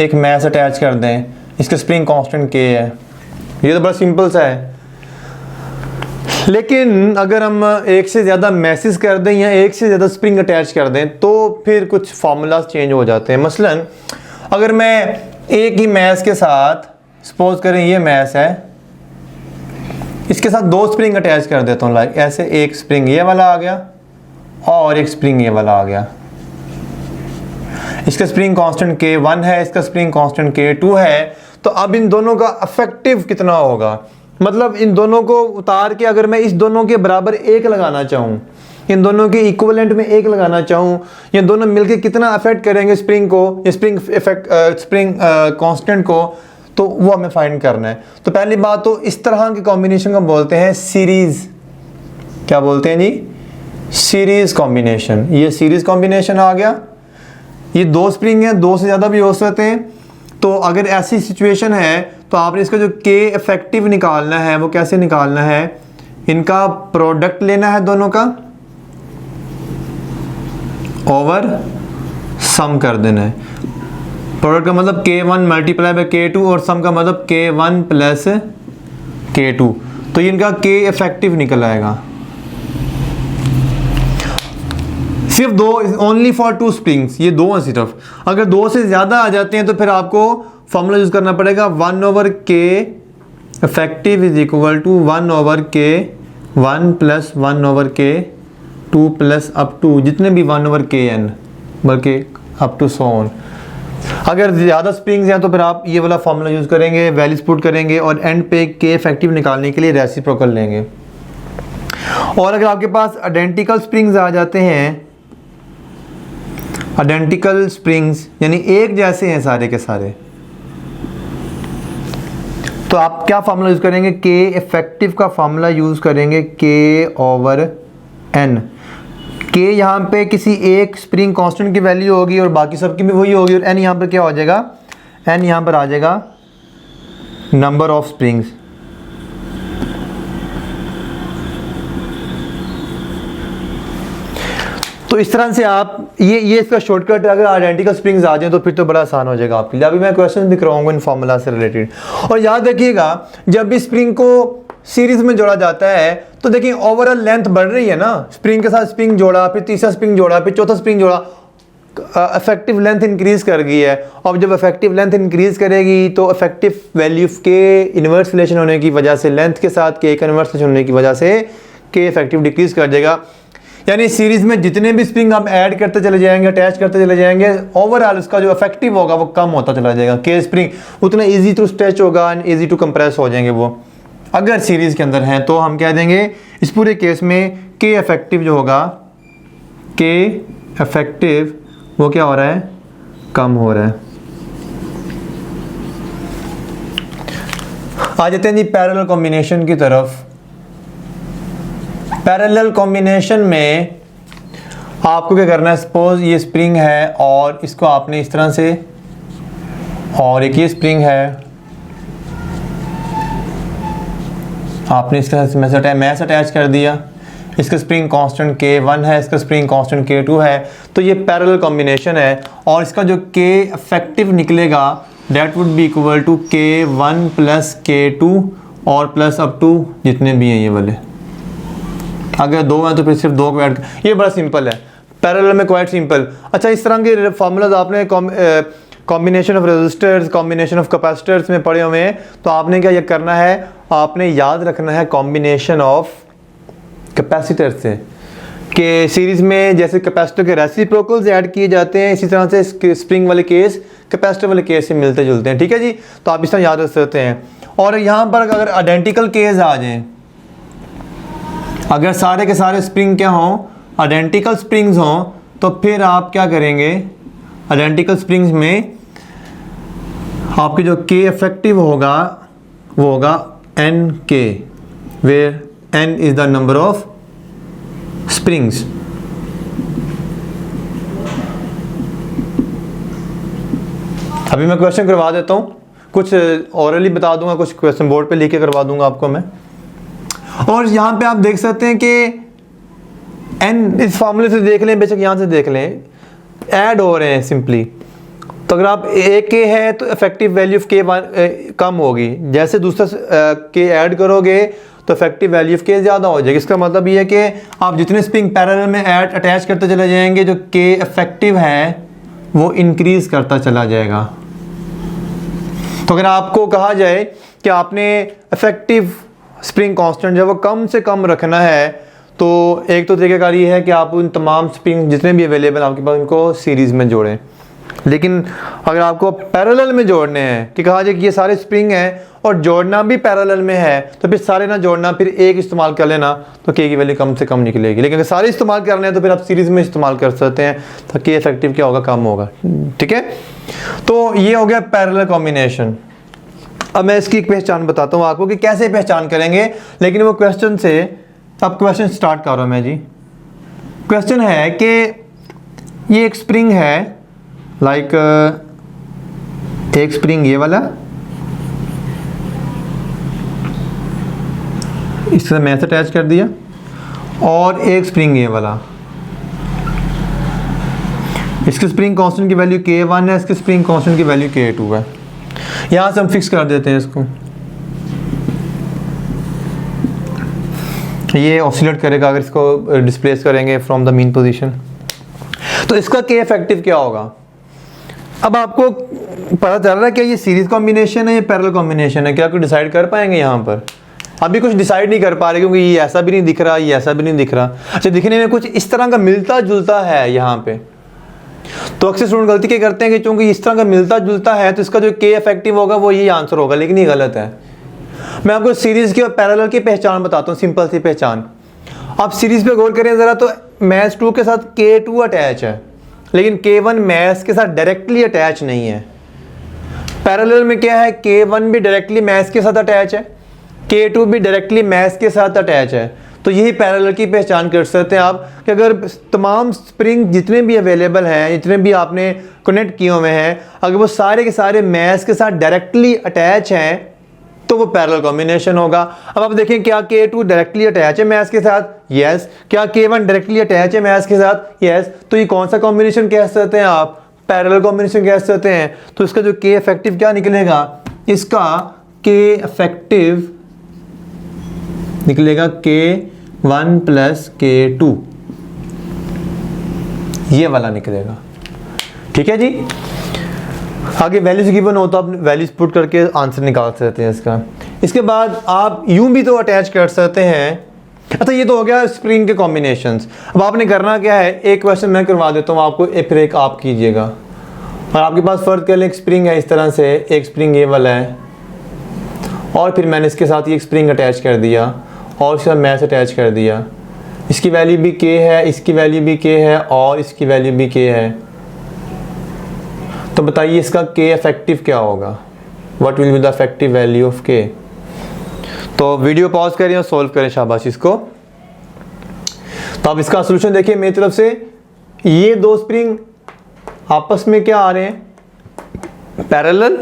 एक मैश अटैच कर दें, इसका स्प्रिंग कांस्टेंट K है, ये तो बड़ा सिंपल सा है। लेकिन अगर हम एक से ज़्यादा मैसेज कर दें या एक से ज़्यादा स्प्रिंग अटैच कर दें तो फिर कुछ फार्मूलाज चेंज हो जाते हैं। मसलन अगर मैं एक ही मैश के साथ, सपोज करें ये मैश है, इसके साथ 2 स्प्रिंग अटैच कर देता हूँ, लाइक ऐसे, एक स्प्रिंग ये वाला आ गया और एक स्प्रिंग ये वाला आ गया। इसका स्प्रिंग कांस्टेंट K1 है, इसका स्प्रिंग कांस्टेंट K2 है। तो अब इन दोनों का इफेक्टिव कितना होगा, मतलब इन दोनों को उतार के अगर मैं इस दोनों के बराबर 1 लगाना चाहूँ, इन दोनों के इक्विवेलेंट में 1 लगाना चाहूँ, ये दोनों मिलके कितना अफेक्ट करेंगे स्प्रिंग को, स्प्रिंग इफेक्ट स्प्रिंग कांस्टेंट को, तो वो हमें फाइंड करना है। तो पहली बात तो इस तरह के कॉम्बिनेशन को बोलते हैं सीरीज। क्या बोलते हैं जी? Series combination. ये सीरीज कॉम्बिनेशन आ गया। ये 2 स्प्रिंग हैं, 2 से ज़्यादा भी हो सकते हैं। तो अगर ऐसी सिचुएशन है तो आपने इसका जो K इफेक्टिव निकालना है वो कैसे निकालना है, इनका प्रोडक्ट लेना है दोनों का ओवर सम कर देना है। प्रोडक्ट का मतलब K1 मल्टीप्लाई बाय K2 और सम का मतलब K1 प्लस K2, तो इनका K इफेक्टिव निकल आएगा। सिर्फ 2, ओनली फॉर 2 स्प्रिंग्स, ये 2 हैं सिर्फ। अगर 2 से ज़्यादा आ जाते हैं तो फिर आपको फॉर्मूला यूज़ करना पड़ेगा 1/K effective is equal to 1/K1 plus 1/K2 plus up to जितने भी 1/Kn बल्कि अप टू सो ऑन। अगर ज़्यादा स्प्रिंग्स हैं तो फिर आप ये वाला फॉर्मूला यूज़ करेंगे, वैल्यूज पुट करेंगे और एंड पे K इफेक्टिव निकालने के लिए रेसिप्रोकल लेंगे। और अगर आपके पास आइडेंटिकल स्प्रिंग्स आ जाते हैं, आइडेंटिकल स्प्रिंग्स यानी एक जैसे हैं सारे के सारे, तो आप क्या फार्मूला यूज़ करेंगे? K इफेक्टिव का फार्मूला यूज़ करेंगे K/N। K यहाँ पे किसी एक स्प्रिंग कांस्टेंट की वैल्यू होगी और बाकी सबकी भी वही होगी, और N यहाँ पर क्या हो जाएगा? N यहाँ पर आ जाएगा नंबर ऑफ स्प्रिंग्स। तो इस तरह से आप ये इसका शॉर्टकट, अगर आइडेंटिकल स्प्रिंग्स आ जाए तो फिर तो बड़ा आसान हो जाएगा आपके लिए। अभी मैं क्वेश्चन भी कराऊंगा इन फार्मूला से रिलेटेड। और याद रखिएगा जब भी स्प्रिंग को सीरीज में जोड़ा जाता है तो देखिए ओवरऑल लेंथ बढ़ रही है ना, स्प्रिंग के साथ स्प्रिंग जोड़ा, फिर तीसरा स्प्रिंग जोड़ा, फिर चौथा स्प्रिंग जोड़ा, इफेक्टिव लेंथ इंक्रीज कर गई है। और जब इफेक्टिव लेंथ इंक्रीज करेगी तो इफेक्टिव वैल्यू के इन्वर्स रिलेशन होने की वजह से, लेंथ के साथ के इन्वर्स रिलेशन होने की वजह से के इफेक्टिव डिक्रीज कर देगा। यानी सीरीज में जितने भी स्प्रिंग आप ऐड करते चले जाएंगे, अटैच करते चले जाएंगे, ओवरऑल उसका जो इफेक्टिव होगा वो कम होता चला जाएगा। के स्प्रिंग उतना इजी टू स्ट्रेच होगा एंड इजी टू कंप्रेस हो जाएंगे वो, अगर सीरीज के अंदर हैं। तो हम कह देंगे इस पूरे केस में के इफेक्टिव जो होगा, के इफेक्टिव वो क्या हो रहा है? कम हो रहा है। आ जाते हैं जी पैरेलल कॉम्बिनेशन की तरफ। पैरेलल कॉम्बिनेशन में आपको क्या करना है, सपोज ये स्प्रिंग है और इसको आपने इस तरह से, और एक ये स्प्रिंग है, आपने इसका मैस अटैच कर दिया। इसका स्प्रिंग कांस्टेंट K1 है, इसका स्प्रिंग कांस्टेंट K2 है। तो ये पैरेलल कॉम्बिनेशन है और इसका जो K इफेक्टिव निकलेगा that would be equal to K1 plus K2 और प्लस अप टू जितने भी हैं ये वाले। अगर 2 हैं तो फिर सिर्फ 2 को ऐड, ये बड़ा सिंपल है पैरेलल में, क्वाइट सिंपल। अच्छा, इस तरह के फार्मूलाज आपने combination of resistors, combination of capacitors में पढ़े हुए हैं। तो आपने क्या ये करना है, आपने याद रखना है कॉम्बिनेशन ऑफ कैपेसिटर से कि सीरीज़ में जैसे कैपेसिटर के रेसिप्रोकल्स ऐड किए जाते हैं, इसी तरह से स्प्रिंग वाले केस कैपेसिटर वाले केस से मिलते जुलते हैं। ठीक है जी, तो आप इस तरह याद रख सकते हैं। और यहाँ पर अगर आइडेंटिकल केस आ जाएं, अगर सारे के सारे स्प्रिंग क्या हों, आइडेंटिकल स्प्रिंग्स हों, तो फिर आप क्या करेंगे, आइडेंटिकल स्प्रिंग्स में आपके जो K इफेक्टिव होगा वो होगा NK, where N is the number of springs. अभी मैं क्वेश्चन करवा देता हूँ, कुछ ऑरली बता दूंगा, कुछ क्वेश्चन बोर्ड पे लिख के करवा दूंगा आपको मैं। और यहाँ पे आप देख सकते हैं कि N इस फॉर्मूले से देख लें, बेशक यहाँ से देख लें, ऐड हो रहे हैं सिंपली। तो अगर आप AK है तो इफेक्टिव वैल्यू ऑफ K कम होगी, जैसे दूसरा K ऐड करोगे तो इफेक्टिव वैल्यू ऑफ K ज़्यादा हो जाएगी। इसका मतलब ये है कि आप जितने स्प्रिंग पैरेलल में अटैच करते चले जाएंगे, जो K इफेक्टिव है वो इंक्रीज करता चला जाएगा। तो अगर आपको कहा जाए कि आपने इफेक्टिव स्प्रिंग कांस्टेंट जो वो कम से कम रखना है, तो एक तो तरीक़ाकार ये है कि आप उन तमाम स्प्रिंग जितने भी अवेलेबल आपके पास उनको सीरीज़ में जोड़ें। लेकिन अगर आपको पैरेलल में जोड़ने हैं कि कहा जाए कि ये सारे स्प्रिंग हैं और जोड़ना भी पैरेलल में है, तो फिर सारे ना जोड़ना, फिर एक इस्तेमाल कर लेना तो K की वैल्यू कम से कम निकलेगी। लेकिन अगर सारे इस्तेमाल करने हैं तो फिर आप सीरीज़ में इस्तेमाल कर सकते हैं, तो K इफेक्टिव क्या होगा, कम होगा। ठीक है, तो ये हो गया पैरेलल कॉम्बिनेशन। अब मैं इसकी एक पहचान बताता हूँ आपको कि कैसे पहचान करेंगे, लेकिन वो क्वेश्चन से, अब क्वेश्चन स्टार्ट कर रहा हूँ मैं जी। क्वेश्चन है कि ये एक स्प्रिंग है, लाइक एक स्प्रिंग ये वाला, इससे मैथ अटैच कर दिया, और एक स्प्रिंग ये वाला, इसके स्प्रिंग कांस्टेंट की वैल्यू K1 है, इसके स्प्रिंग कांस्टेंट की वैल्यू K2 है। यहाँ से हम फिक्स कर देते हैं इसको, ये ऑसिलेट करेगा अगर इसको डिस्प्लेस करेंगे फ्रॉम द मीन पोजीशन। तो इसका K इफेक्टिव क्या होगा। अब आपको पता चल रहा है कि ये सीरीज कॉम्बिनेशन है, ये पैरेलल कॉम्बिनेशन है, क्या कोई डिसाइड कर पाएंगे यहाँ पर। अभी कुछ डिसाइड नहीं कर पा रहे क्योंकि ये ऐसा भी नहीं दिख रहा, ये ऐसा भी नहीं दिख रहा। अच्छा, दिखने में कुछ इस तरह का मिलता जुलता है यहाँ पे, तो अक्सर स्टूडेंट गलती क्या करते हैं कि चूंकि इस तरह का मिलता जुलता है तो इसका जो K इफेक्टिव होगा वो यही आंसर होगा, लेकिन ये गलत है। मैं आपको सीरीज की और पैरेलल की पहचान बताता हूँ, सिंपल सी पहचान। आप सीरीज पे गौर करें ज़रा, तो मैथ्स 2 के साथ K2 अटैच है, लेकिन K1 मैथ्स के साथ डायरेक्टली अटैच नहीं है। पैरेलल में क्या है, K1 भी डायरेक्टली मैथ्स के साथ अटैच है, K2 भी डायरेक्टली मैथ्स के साथ अटैच है। तो यही पैरेलल की पहचान कर सकते हैं आप कि अगर तमाम स्प्रिंग जितने भी अवेलेबल हैं, जितने भी आपने कनेक्ट किए हुए हैं, अगर वो सारे के सारे मैथ्स के साथ डायरेक्टली अटैच हैं तो वो पैरेलल कॉम्बिनेशन होगा। अब आप देखें, क्या K2 डायरेक्टली अटैच है मैथ्स के साथ, यस। क्या K1 डायरेक्टली अटैच है मैथ्स के साथ, यस। तो ये कौन सा कॉम्बिनेशन कह सकते हैं आप, पैरेलल कॉम्बिनेशन कह सकते हैं। तो इसका जो K इफेक्टिव क्या निकलेगा, इसका K इफेक्टिव निकलेगा K1 प्लस K2, ये वाला निकलेगा। ठीक है जी। आगे वैल्यूज गिवन हो तो आप वैल्यूज पुट करके आंसर निकाल सकते हैं इसका। इसके बाद आप यूं भी तो अटैच कर सकते हैं। अच्छा, ये तो हो गया स्प्रिंग के कॉम्बिनेशंस। अब आपने करना क्या है, एक क्वेश्चन मैं करवा देता हूँ आपको, फिर एक आप कीजिएगा। और आपके पास फर्ज कर लें एक स्प्रिंग है इस तरह से, एक स्प्रिंग ये वाला है, और फिर मैंने इसके साथ ये एक स्प्रिंग अटैच कर दिया और इसके साथ मैथ अटैच कर दिया। इसकी वैल्यू भी K है, इसकी वैल्यू भी K है और इसकी वैल्यू भी K है। तो बताइए इसका K इफेक्टिव क्या होगा, what will be the effective value of K। तो वीडियो पॉज करें और सॉल्व करें शाबाश इसको। तो अब इसका सोल्यूशन देखिए मेरी तरफ से, ये दो स्प्रिंग आपस में क्या आ रहे हैं, पैरेलल।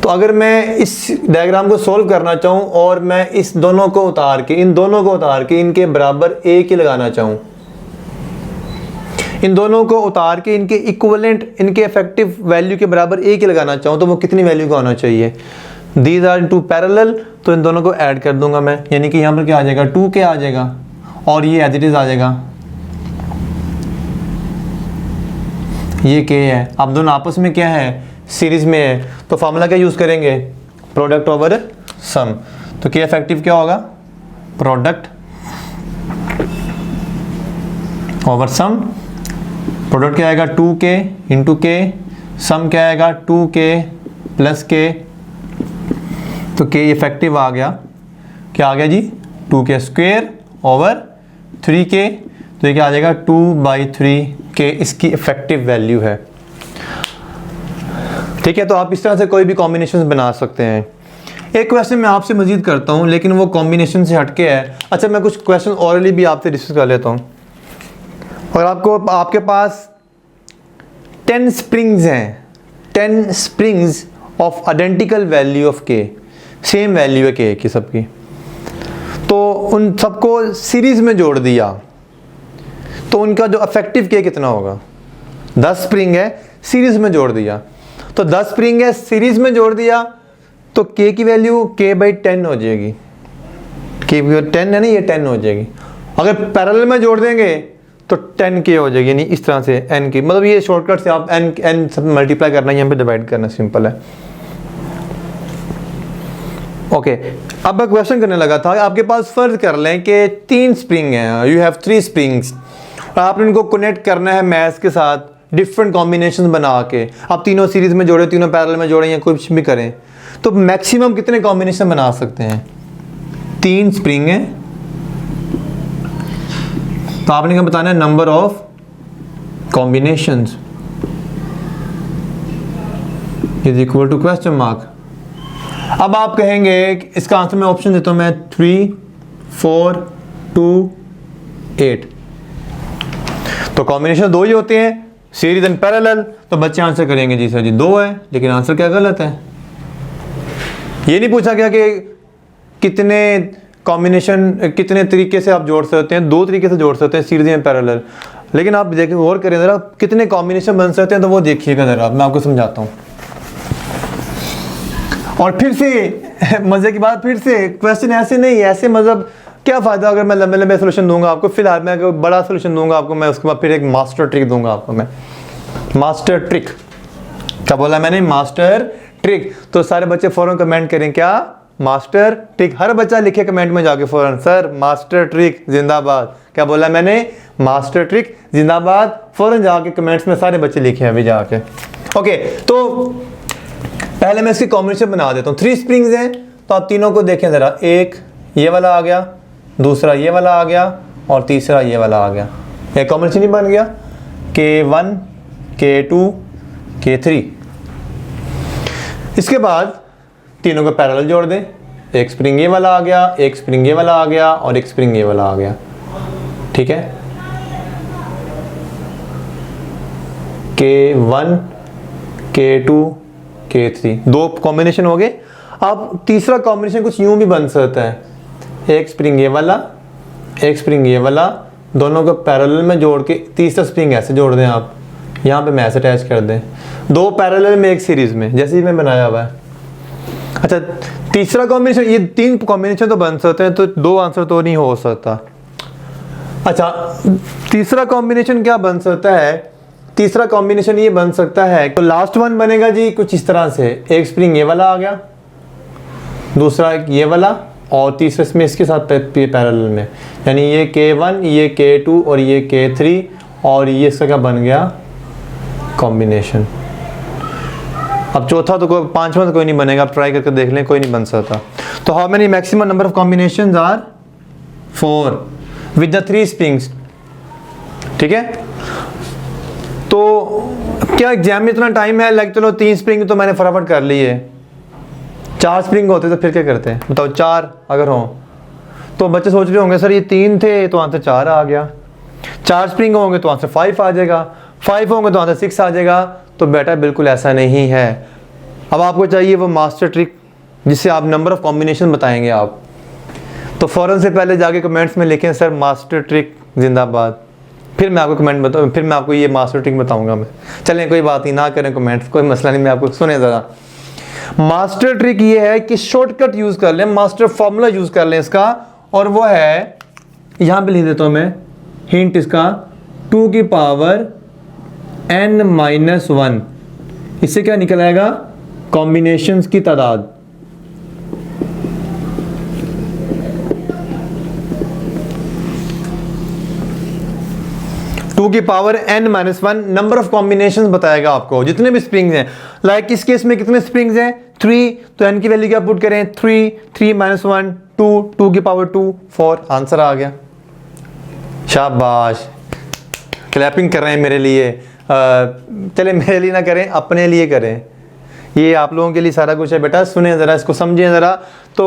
तो अगर मैं इस डायग्राम को सॉल्व करना चाहूँ और मैं इस दोनों को उतार के, इन दोनों को उतार के इनके बराबर एक ही लगाना चाहूँ, इन दोनों को उतार के इनके इक्विवेलेंट, इनके इफेक्टिव वैल्यू के बराबर एक ही लगाना चाहूँ, तो वो कितनी वैल्यू का होना चाहिए। दीज आर टू पैरेलल, तो इन दोनों को ऐड कर दूंगा मैं, यानी कि यहाँ पर क्या आ जाएगा, 2k आ जाएगा और ये एज इट इज आ जाएगा, ये k है। अब दोनों आपस में क्या है, सीरीज में है, तो फॉर्मूला क्या यूज करेंगे, प्रोडक्ट ओवर सम। तो k इफेक्टिव क्या होगा, प्रोडक्ट ओवर सम। प्रोडक्ट क्या आएगा, 2k इंटू k, सम क्या आएगा 2k प्लस k, तो k इफेक्टिव आ गया, क्या आ गया जी, 2k स्क्वेयर ओवर 3k, तो ये क्या आ जाएगा 2/3k इसकी इफेक्टिव वैल्यू है। ठीक है, तो आप इस तरह से कोई भी कॉम्बिनेशन बना सकते हैं। एक क्वेश्चन मैं आपसे मजीद करता हूँ, लेकिन वो कॉम्बिनेशन से हटके है। अच्छा, मैं कुछ क्वेश्चन ऑरली भी आपसे डिस्कस कर लेता हूँ। और आपके पास 10 स्प्रिंग्स हैं, 10 springs of identical value of k, same value है k की सबकी। तो उन सबको सीरीज में जोड़ दिया, तो उनका जो इफेक्टिव k कितना होगा, 10 स्प्रिंग है सीरीज में जोड़ दिया, तो 10 स्प्रिंग है सीरीज में जोड़ दिया, तो k की वैल्यू k/10 हो जाएगी, k 10 है ना, ये 10 हो जाएगी। अगर पैरेलल में जोड़ देंगे तो 10k हो जाएगी, यानी इस तरह से n की, मतलब ये शॉर्टकट से आप n सब मल्टीप्लाई करना, यहाँ पे डिवाइड करना, सिंपल है। ओके, अब मैं क्वेश्चन करने लगा था, आपके पास फर्ज कर लें कि 3 स्प्रिंग हैं, यू हैव 3 स्प्रिंग्स, और आपने इनको कनेक्ट करना है मैथ्स के साथ डिफरेंट कॉम्बिनेशन बना के। आप तीनों सीरीज में जोड़े, तीनों पैरेलल में जोड़े या कुछ भी करें, तो मैक्सिमम कितने कॉम्बिनेशन बना सकते हैं, 3 स्प्रिंग है, तो आपने क्या बताना है, number of combinations is equal to question mark. अब आप कहेंगे इसका आंसर मैं ऑप्शन देता हूं मैं 3, 4, 2, 8। तो कॉम्बिनेशन 2 ही होते हैं, सीरीज एंड पैरेलल। तो बच्चे आंसर करेंगे जी सर जी 2 है, लेकिन आंसर क्या गलत है। ये नहीं पूछा गया कि कितने कॉम्बिनेशन, कितने तरीके से आप जोड़ सकते हैं, 2 तरीके से जोड़ सकते हैं, सीरीज एंड पैरेलल। लेकिन आप देखिए, गौर करें ज़रा, कितने कॉम्बिनेशन बन सकते हैं, तो वो देखिएगा ज़रा, मैं आपको समझाता हूँ। और फिर से मज़े की बात, फिर से क्वेश्चन ऐसे नहीं, ऐसे मतलब क्या फ़ायदा अगर मैं लंबे लंबे सोल्यूशन दूंगा आपको। फिलहाल मैं अगर बड़ा सोल्यूशन दूंगा आपको, मैं उसके बाद फिर एक मास्टर ट्रिक दूंगा आपको मैं। मास्टर ट्रिक क्या बोला मैंने, मास्टर ट्रिक। तो सारे बच्चे फ़ौरन कमेंट करें, क्या मास्टर ट्रिक। हर बच्चा लिखे कमेंट में जाके फ़ौरन, सर मास्टर ट्रिक जिंदाबाद। क्या बोला मैंने, मास्टर ट्रिक जिंदाबाद। फ़ौरन जाके कमेंट्स में सारे बच्चे लिखे हैं अभी जाके। ओके, तो पहले मैं इसकी कॉम्बिनेशन बना देता हूँ। 3 स्प्रिंग्स हैं, तो आप तीनों को देखें ज़रा, एक ये वाला आ गया, दूसरा ये वाला आ गया, और तीसरा ये वाला आ गया। एक कॉम्बिनेशन ही बन गया, K1, K2, K3। इसके बाद तीनों को पैरेलल जोड़ दें, एक स्प्रिंग ये वाला आ गया, एक स्प्रिंग ये वाला आ गया, और एक स्प्रिंग ये वाला आ गया। ठीक है, K1, K2, K3, 2 कॉम्बिनेशन हो गए। अब तीसरा कॉम्बिनेशन कुछ यूं भी बन सकता है, एक स्प्रिंग ये वाला, एक स्प्रिंग ये वाला, दोनों को पैरेलल में जोड़ के तीसरा स्प्रिंग ऐसे जोड़ दें आप, यहाँ पे मैच अटैच कर दें, 2 पैरेलल में एक सीरीज में, जैसे ही मैं बनाया हुआ है। अच्छा, तीसरा कॉम्बिनेशन, ये 3 कॉम्बिनेशन तो बन सकते हैं, तो 2 आंसर तो नहीं हो सकता। अच्छा, तीसरा कॉम्बिनेशन क्या बन सकता है, तीसरा कॉम्बिनेशन ये बन सकता है, तो लास्ट वन बनेगा जी कुछ इस तरह से, एक स्प्रिंग ये वाला आ गया, दूसरा ये वाला, और तीसरे इसमें इसके साथ पैरेलल में, यानी ये K1, ये K2 और ये K3, और ये इसका क्या बन गया, कॉम्बिनेशन। अब चौथा तो कोई, 5वां तो कोई नहीं बनेगा, आप ट्राई करके देख लें, कोई नहीं बन सकता। तो how many maximum number of combinations are 4 with the 3 springs. ठीक है, तो क्या एग्जाम में इतना टाइम है, लाइक चलो 3 स्प्रिंग तो मैंने फटाफट कर ली है, 4 स्प्रिंग होते तो फिर क्या करते हैं बताओ? 4 अगर हों तो बच्चे सोच रहे होंगे सर ये 3 थे तो आंसर 4 आ गया, 4 स्प्रिंग होंगे तो आंसर 5 आ जाएगा, 5 होंगे तो आंसर 6 आ जाएगा। तो बेटा बिल्कुल ऐसा नहीं है। अब आपको चाहिए वो मास्टर ट्रिक जिससे आप नंबर ऑफ कॉम्बिनेशन बताएंगे आप, तो फ़ौरन से पहले जाके कमेंट्स में लिखें सर मास्टर ट्रिक जिंदाबाद, फिर मैं आपको कमेंट बताऊँ, फिर मैं आपको ये मास्टर ट्रिक बताऊंगा मैं। चलें कोई बात नहीं, ना करें कमेंट्स, कोई मसला नहीं, मैं आपको सुने ज़रा। मास्टर ट्रिक ये है कि शॉर्टकट यूज़ कर लें, मास्टर फॉर्मूला यूज़ कर लें इसका, और वो है यहाँ पे लिख देता हूँ मैं हिंट इसका 2 की पावर n-1। इससे क्या निकल आएगा? कॉम्बिनेशंस की तादाद। टू की power n-1 number of combinations बताएगा आपको, जितने भी स्प्रिंग्स हैं। लाइक इस केस में कितने स्प्रिंग्स हैं? 3, तो n की वैल्यू क्या पुट करें? 3, 3-1, 2, 2 की पावर 2, 4, आंसर आ गया। शाबाश, क्लैपिंग कर रहे हैं मेरे लिए। चले मेरे लिए ना करें, अपने लिए करें, ये आप लोगों के लिए सारा कुछ है बेटा। सुने ज़रा, इसको समझें ज़रा। तो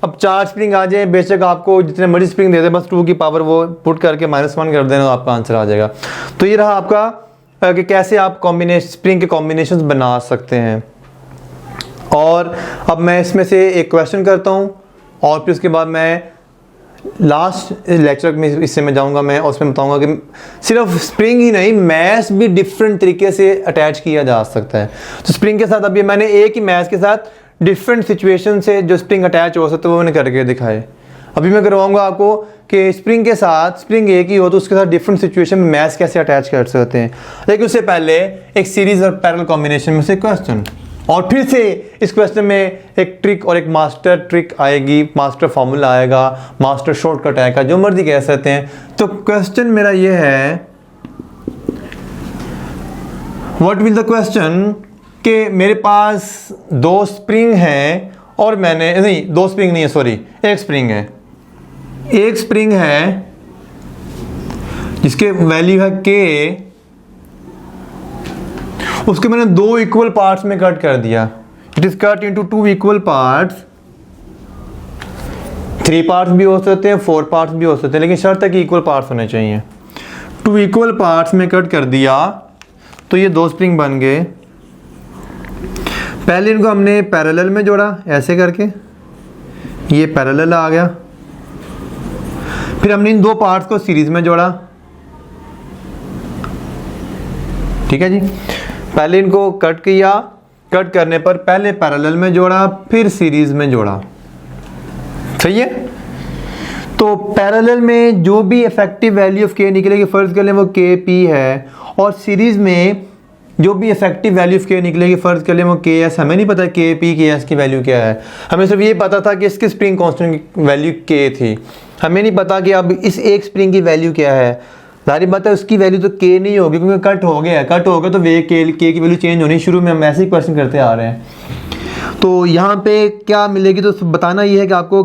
अब 4 स्प्रिंग आ जाए, बेशक आपको जितने मर्जी स्प्रिंग दे दे, बस 2 की पावर वो पुट करके -1 कर देना, तो आपका आंसर आ जाएगा। तो ये रहा आपका कि कैसे आप स्प्रिंग के कॉम्बिनेशंस बना सकते हैं। और अब मैं इसमें से एक क्वेश्चन करता हूँ और फिर उसके बाद मैं लास्ट लेक्चर में इससे मैं जाऊंगा मैं, और उसमें बताऊंगा कि सिर्फ स्प्रिंग ही नहीं, मैश भी डिफरेंट तरीके से अटैच किया जा सकता है। तो स्प्रिंग के साथ अभी मैंने एक ही मैश के साथ डिफरेंट सिचुएशन से जो स्प्रिंग अटैच हो सकते हैं वो मैंने करके दिखाए। अभी मैं करवाऊंगा आपको कि स्प्रिंग के साथ, स्प्रिंग एक ही हो तो उसके साथ डिफरेंट सिचुएशन में मैश कैसे अटैच कर सकते हैं। लेकिन उससे पहले एक सीरीज और पैरेलल कॉम्बिनेशन में से क्वेश्चन, और फिर से इस क्वेश्चन में एक ट्रिक और एक मास्टर ट्रिक आएगी, मास्टर फॉर्मूला आएगा, मास्टर शॉर्टकट आएगा, जो मर्जी कह सकते हैं। तो क्वेश्चन मेरा ये है, व्हाट विल द क्वेश्चन, कि मेरे पास 2 स्प्रिंग हैं और मैंने नहीं, 2 स्प्रिंग नहीं है, सॉरी, एक स्प्रिंग है, एक स्प्रिंग है जिसके वैल्यू है k, उसके मैंने 2 इक्वल पार्ट्स में कट कर दिया। It is cut into 2 equal parts. 3 parts भी हो सकते हैं, 4 पार्ट्स भी हो सकते हैं, लेकिन शर्त है कि इक्वल पार्ट्स होने चाहिए। 2 इक्वल पार्ट्स में कट कर दिया तो ये 2 स्प्रिंग बन गए। पहले इनको हमने पैरेलल में जोड़ा ऐसे करके, ये पैरेलल आ गया। फिर हमने इन 2 पार्ट्स को सीरीज में जोड़ा, ठीक है जी। पहले इनको कट किया, कट करने पर पहले पैरेलल में जोड़ा, फिर सीरीज में जोड़ा, सही है। तो पैरेलल में जो भी इफेक्टिव वैल्यू ऑफ k निकलेगी, फर्ज कर लें वो kp है, और सीरीज में जो भी इफेक्टिव वैल्यू ऑफ k निकलेगी, फर्ज कर लें वो ks। हमें नहीं पता kp ks की वैल्यू क्या है, हमें सिर्फ ये पता था कि इसकी स्प्रिंग कांस्टेंट की वैल्यू k थी। हमें नहीं पता कि अब इस एक स्प्रिंग की वैल्यू क्या है। जाहिर बात है उसकी वैल्यू तो k नहीं होगी, क्योंकि कट हो गया है, कट हो गया तो वे k की वैल्यू चेंज होनी। शुरू में हम ऐसे ही क्वेश्चन करते आ रहे हैं। तो यहाँ पे क्या मिलेगी, तो बताना ये है कि आपको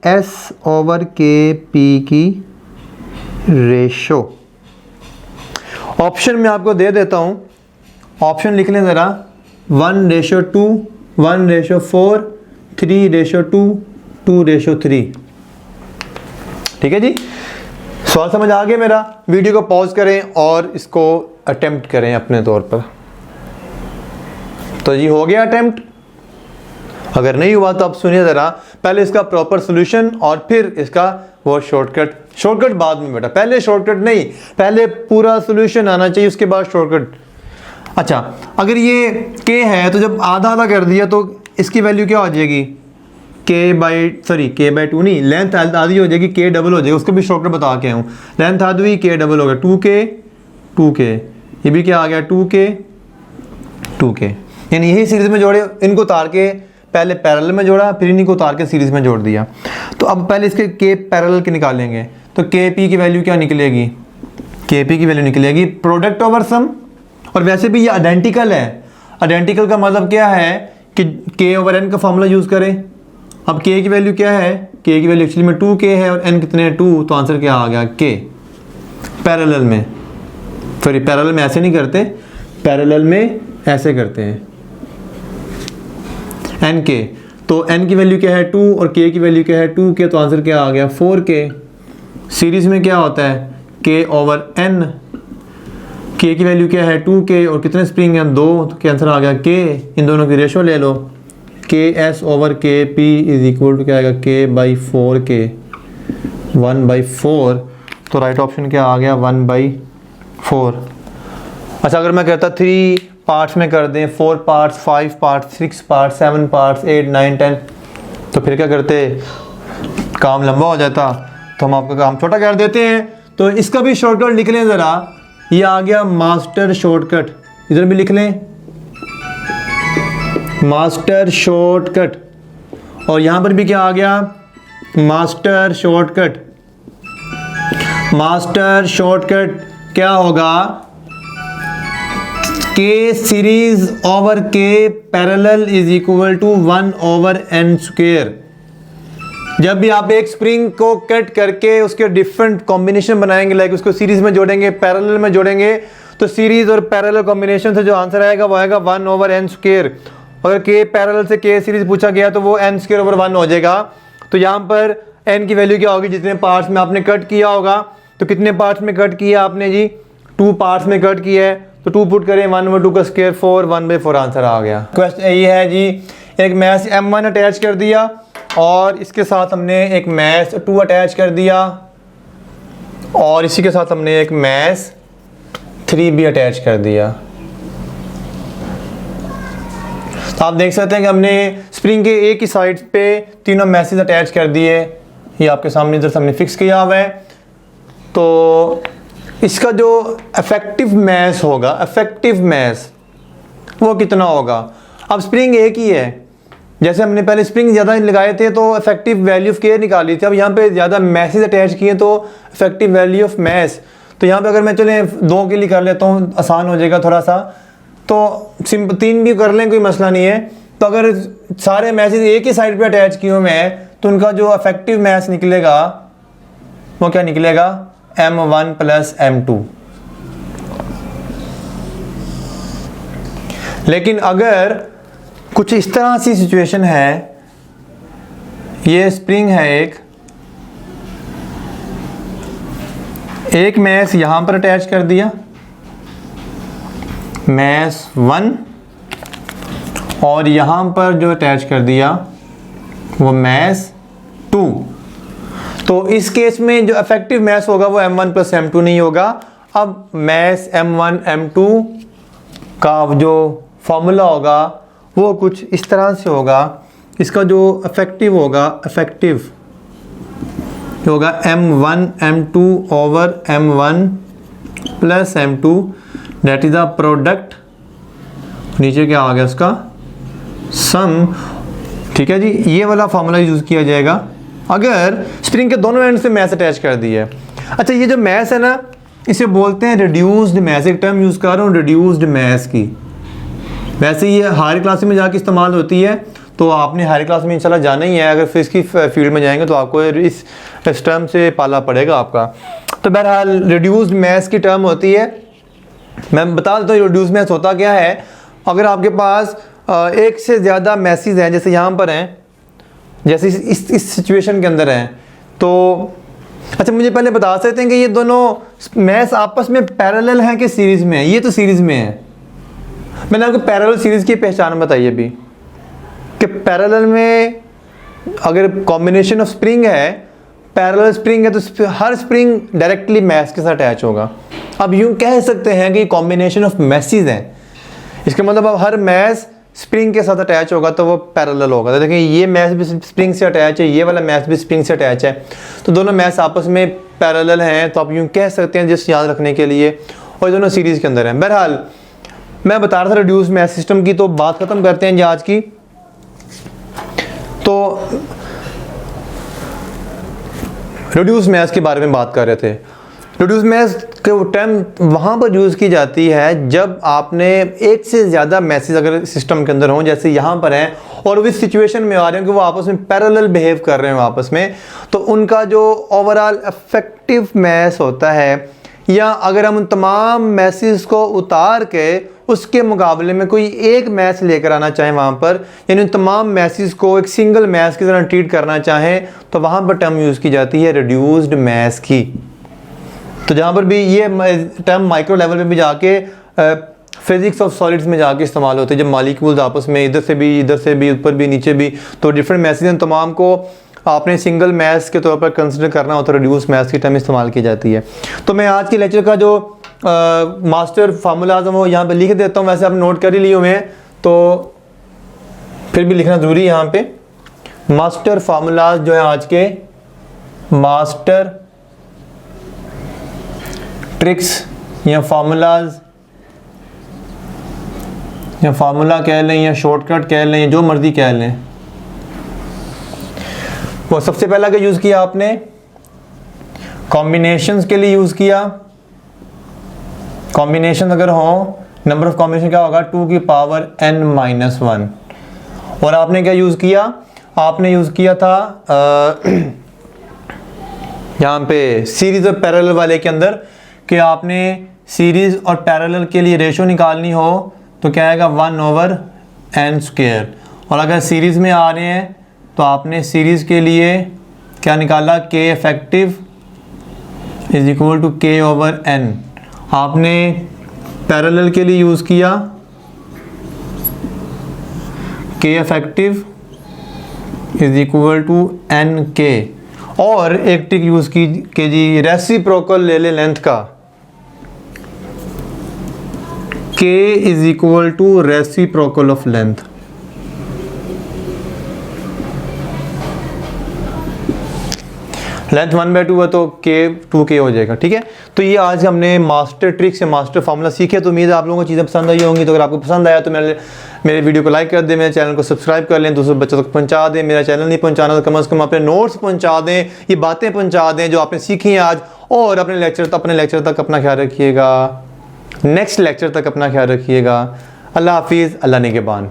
ks/kp की रेशो, ऑप्शन में आपको दे देता हूँ, ऑप्शन लिख लें ज़रा। 1:2, 1:4, 3:2, 2:3, ठीक है जी। सवाल समझ आ गया मेरा? वीडियो को पॉज करें और इसको अटेम्प्ट करें अपने तौर पर। तो जी हो गया अटेम्प्ट। अगर नहीं हुआ तो आप सुनिए ज़रा, पहले इसका प्रॉपर सॉल्यूशन और फिर इसका वो शॉर्टकट। शॉर्टकट बाद में बेटा, पहले शॉर्टकट नहीं, पहले पूरा सॉल्यूशन आना चाहिए, उसके बाद शॉर्टकट। अच्छा, अगर ये k है तो जब आधा आधा कर दिया तो इसकी वैल्यू क्या हो जाएगी? k/2 नहीं, लेंथ आधी हो जाएगी, k डबल हो जाएगी। उसको भी शॉर्टकट बता के आऊँ, लेंथ आधी हुई, k डबल हो गया, 2k, ये भी क्या आ गया 2k। यानी यही सीरीज में जोड़े, इनको उतार के पहले पैरेलल में जोड़ा, फिर इनको उतार के सीरीज में जोड़ दिया। तो अब पहले इसके k पैरेलल के निकालेंगे, तो kp की वैल्यू क्या निकलेगी? kp की वैल्यू निकलेगी प्रोडक्ट ओवर सम। और वैसे भी ये आइडेंटिकल है। आइडेंटिकल का मतलब क्या है कि k/n का फॉर्मूला यूज़ करें। अब k की वैल्यू क्या है? k की वैल्यू एक्चुअली में 2k है और n कितने हैं 2, तो आंसर क्या आ गया k। पैरेलल में, सॉरी पैरेलल में ऐसे नहीं करते, पैरेलल में ऐसे करते हैं n k। तो n की वैल्यू क्या है 2 और k की वैल्यू क्या है 2k, तो आंसर क्या आ गया 4k। सीरीज में क्या होता है k ओवर n, k की वैल्यू क्या है 2k और कितने स्प्रिंग हैं 2, तो क्या आंसर आ गया k। इन दोनों की रेशो ले लो, ks over kp is equal to क्या आएगा k/4k, 1/4। तो राइट ऑप्शन क्या आ गया 1/4। अच्छा अगर मैं कहता 3 पार्ट्स में कर दें, 4 पार्ट्स, 5 पार्ट्स, 6 पार्ट्स, 7 पार्ट्स, 8, 9, 10, तो फिर क्या करते, काम लंबा हो जाता, तो हम आपका काम छोटा कर देते हैं। तो इसका भी शॉर्टकट लिख लें ज़रा, ये आ गया मास्टर शॉर्टकट, इधर भी लिख लें मास्टर शॉर्टकट, और यहाँ पर भी क्या आ गया मास्टर शॉर्टकट। मास्टर शॉर्टकट क्या होगा, k series over k parallel is equal to 1 over n square. जब भी आप एक स्प्रिंग को कट करके उसके डिफरेंट कॉम्बिनेशन बनाएंगे, लाइक उसको सीरीज में जोड़ेंगे, पैरेलल में जोड़ेंगे, तो सीरीज और पैरेलल कॉम्बिनेशन से जो आंसर आएगा वो आएगा 1 ओवर n स्क्वायर। अगर k पैरेलल से k सीरीज पूछा गया तो वो n स्क्वायर ओवर 1 हो जाएगा। तो यहाँ पर n की वैल्यू क्या होगी, जितने पार्ट्स में आपने कट किया होगा, तो कितने पार्ट्स में कट किया आपने जी 2 पार्ट्स में कट किया है, तो 2 पुट करें 1 ओवर 2 का स्क्वायर 4, 1/4 आंसर आ गया। क्वेश्चन ये है जी, एक मैथ m1 अटैच कर दिया और इसके साथ हमने एक मैथ 2 अटैच कर दिया और इसी के साथ हमने एक मैथ 3 भी अटैच कर दिया। तो आप देख सकते हैं कि हमने स्प्रिंग के एक ही साइड पे तीनों मैसेज अटैच कर दिए, ये आपके सामने इधर हमने फिक्स किया हुआ है। तो इसका जो इफेक्टिव मैस होगा, इफेक्टिव मैस वो कितना होगा। अब स्प्रिंग एक ही है, जैसे हमने पहले स्प्रिंग ज़्यादा लगाए थे तो इफेक्टिव वैल्यू ऑफ के निकाली थी, अब यहाँ पे ज़्यादा मैसेज अटैच किए तो इफेक्टिव वैल्यू ऑफ मैस। तो यहाँ पे अगर मैं चले 2 के लिए कर लेता हूँ, आसान हो जाएगा थोड़ा सा, तो 3 भी कर लें कोई मसला नहीं है। तो अगर सारे मैसेज एक ही साइड पे अटैच किए हुए हैं तो उनका जो इफेक्टिव मैस निकलेगा वो क्या निकलेगा m1 प्लस m2। लेकिन अगर कुछ इस तरह सी सिचुएशन है, ये स्प्रिंग है एक मैस यहां पर अटैच कर दिया, मैस 1, और यहां पर जो अटैच कर दिया वो मैस 2। तो इस केस में जो इफेक्टिव मैस होगा वो m1 प्लस m2 नहीं होगा। अब मैस m1 m2 का जो फॉर्मूला होगा वो कुछ इस तरह से होगा, इसका जो इफेक्टिव होगा, इफेक्टिव होगा m1 m2 over m1 plus m2, that is the product, नीचे क्या आ गया उसका सम। ठीक है जी, ये वाला फॉर्मूला यूज़ किया जाएगा अगर स्प्रिंग के दोनों एंड से मैस अटैच कर दी है। अच्छा ये जो मैस है ना, इसे बोलते हैं रिड्यूस्ड मैस, एक टर्म यूज़ कर रहा हूँ रिड्यूस्ड मैस की। वैसे ये हायर क्लास में जाके इस्तेमाल होती है, तो आपने हायर क्लास में इंशाल्लाह जाना ही है, अगर फिजिक्स की फील्ड में जाएंगे तो आपको इस टर्म से पाला पड़ेगा आपका। तो बहरहाल रिड्यूस्ड मैस की टर्म होती है। मैं बता देता हूँ रिड्यूस्ड मैस होता क्या है। अगर आपके पास एक से ज़्यादा मैसेज हैं, जैसे यहाँ पर हैं, जैसे इस सिचुएशन के अंदर हैं, तो अच्छा मुझे पहले बता सकते हैं कि ये दोनों मैस आपस में पैरेलल हैं कि सीरीज़ में है। ये तो सीरीज़ में है। मैंने आपको पैरेलल सीरीज़ की पहचान बताई अभी कि पैरेलल में अगर कॉम्बिनेशन ऑफ स्प्रिंग है, पैरेलल स्प्रिंग है, तो हर स्प्रिंग डायरेक्टली मैस के साथ अटैच होगा। अब यूँ कह सकते हैं कि कॉम्बिनेशन ऑफ मैसेज हैं, इसका मतलब अब हर मैस स्प्रिंग के साथ अटैच होगा तो वो पैरेलल होगा। तो देखिए ये मैस भी स्प्रिंग से अटैच है, ये वाला मैस भी स्प्रिंग से अटैच है, तो दोनों मैस आपस में पैरेलल हैं। तो आप यूँ कह सकते हैं जिस याद रखने के लिए, और दोनों सीरीज़ के अंदर हैं। बहरहाल मैं बता रहा था रिड्यूस मैस सिस्टम की, तो बात ख़त्म करते हैं आज की। तो रिड्यूस मैस के बारे में बात कर रहे थे। रिड्यूस मैस के टर्म वहाँ पर यूज़ की जाती है जब आपने एक से ज़्यादा मैसेज अगर सिस्टम के अंदर हों, जैसे यहाँ पर हैं, और वो इस सिचुएशन में आ रहे हैं कि वो आपस में पैरेलल बिहेव कर रहे हैं आपस में, तो उनका जो ओवरऑल इफेक्टिव मैस होता है या अगर हम उन तमाम मैसेज को उतार के उसके मुकाबले में कोई एक मैच लेकर आना चाहें वहाँ पर, यानी उन तमाम मैसेज को एक सिंगल मैच की तरह ट्रीट करना चाहें, तो वहाँ पर टर्म यूज़ की जाती है रिड्यूस्ड मैथ की। तो जहाँ पर भी ये टर्म माइक्रो लेवल पे भी जाके फिजिक्स ऑफ सॉलिड्स में जाके इस्तेमाल होते हैं, जब मॉलिक्यूल्स आपस में इधर से भी ऊपर भी नीचे भी, तो डिफरेंट मैसेज इन तमाम को आपने सिंगल मैथ्स के तौर पर कंसिडर करना होता है, रिड्यूस मैथ्स की टर्म इस्तेमाल की जाती है। तो मैं आज के लेक्चर का जो मास्टर फार्मूलाज वो यहाँ पे लिख देता हूँ, वैसे आप नोट कर ही लिए हुए हैं तो फिर भी लिखना ज़रूरी है यहाँ पे। मास्टर फार्मूलाज जो है आज के, मास्टर ट्रिक्स या फार्मूलाज या फार्मूला कह लें या शॉर्टकट कह लें, जो मर्जी कह लें, वो सबसे पहला क्या यूज़ किया आपने, कॉम्बिनेशंस के लिए यूज़ किया। कॉम्बिनेशन अगर हो, नंबर ऑफ कॉम्बिनेशन क्या होगा 2 की पावर n-1। और आपने क्या यूज़ किया, आपने यूज़ किया था यहाँ पे सीरीज और पैरेलल वाले के अंदर कि आपने सीरीज और पैरेलल के लिए रेशो निकालनी हो तो क्या आएगा 1/n²। और अगर सीरीज में आ रहे हैं तो आपने सीरीज़ के लिए क्या निकाला, k effective is equal to k/n। आपने पैरेलल के लिए यूज़ किया k effective is equal to nk। और एक ट्रिक यूज़ की कि जी रेसिप्रोकल ले ले लेंथ का, k is equal to reciprocal of length. Length 1/2 है तो k 2k हो जाएगा, ठीक है। तो ये आज हमने मास्टर ट्रिक्स या मास्टर फार्मूला सीखे। तो उम्मीद है आप लोगों को चीज़ें पसंद आई होंगी। तो अगर आपको पसंद आया तो मेरे वीडियो को लाइक कर दें, मेरे चैनल को सब्सक्राइब कर लें, दूसरे बच्चों तक पहुंचा दें। मेरा चैनल नहीं पहुंचाना तो कम से कम अपने नोट्स पहुंचा दें, ये बातें पहुंचा दें जो आपने सीखी हैं आज। और अपने लेक्चर तक अपना ख्याल रखिएगा, नेक्स्ट लेक्चर तक अपना ख्याल रखिएगा। अल्लाह हाफिज़, अल्लाह निगहबान।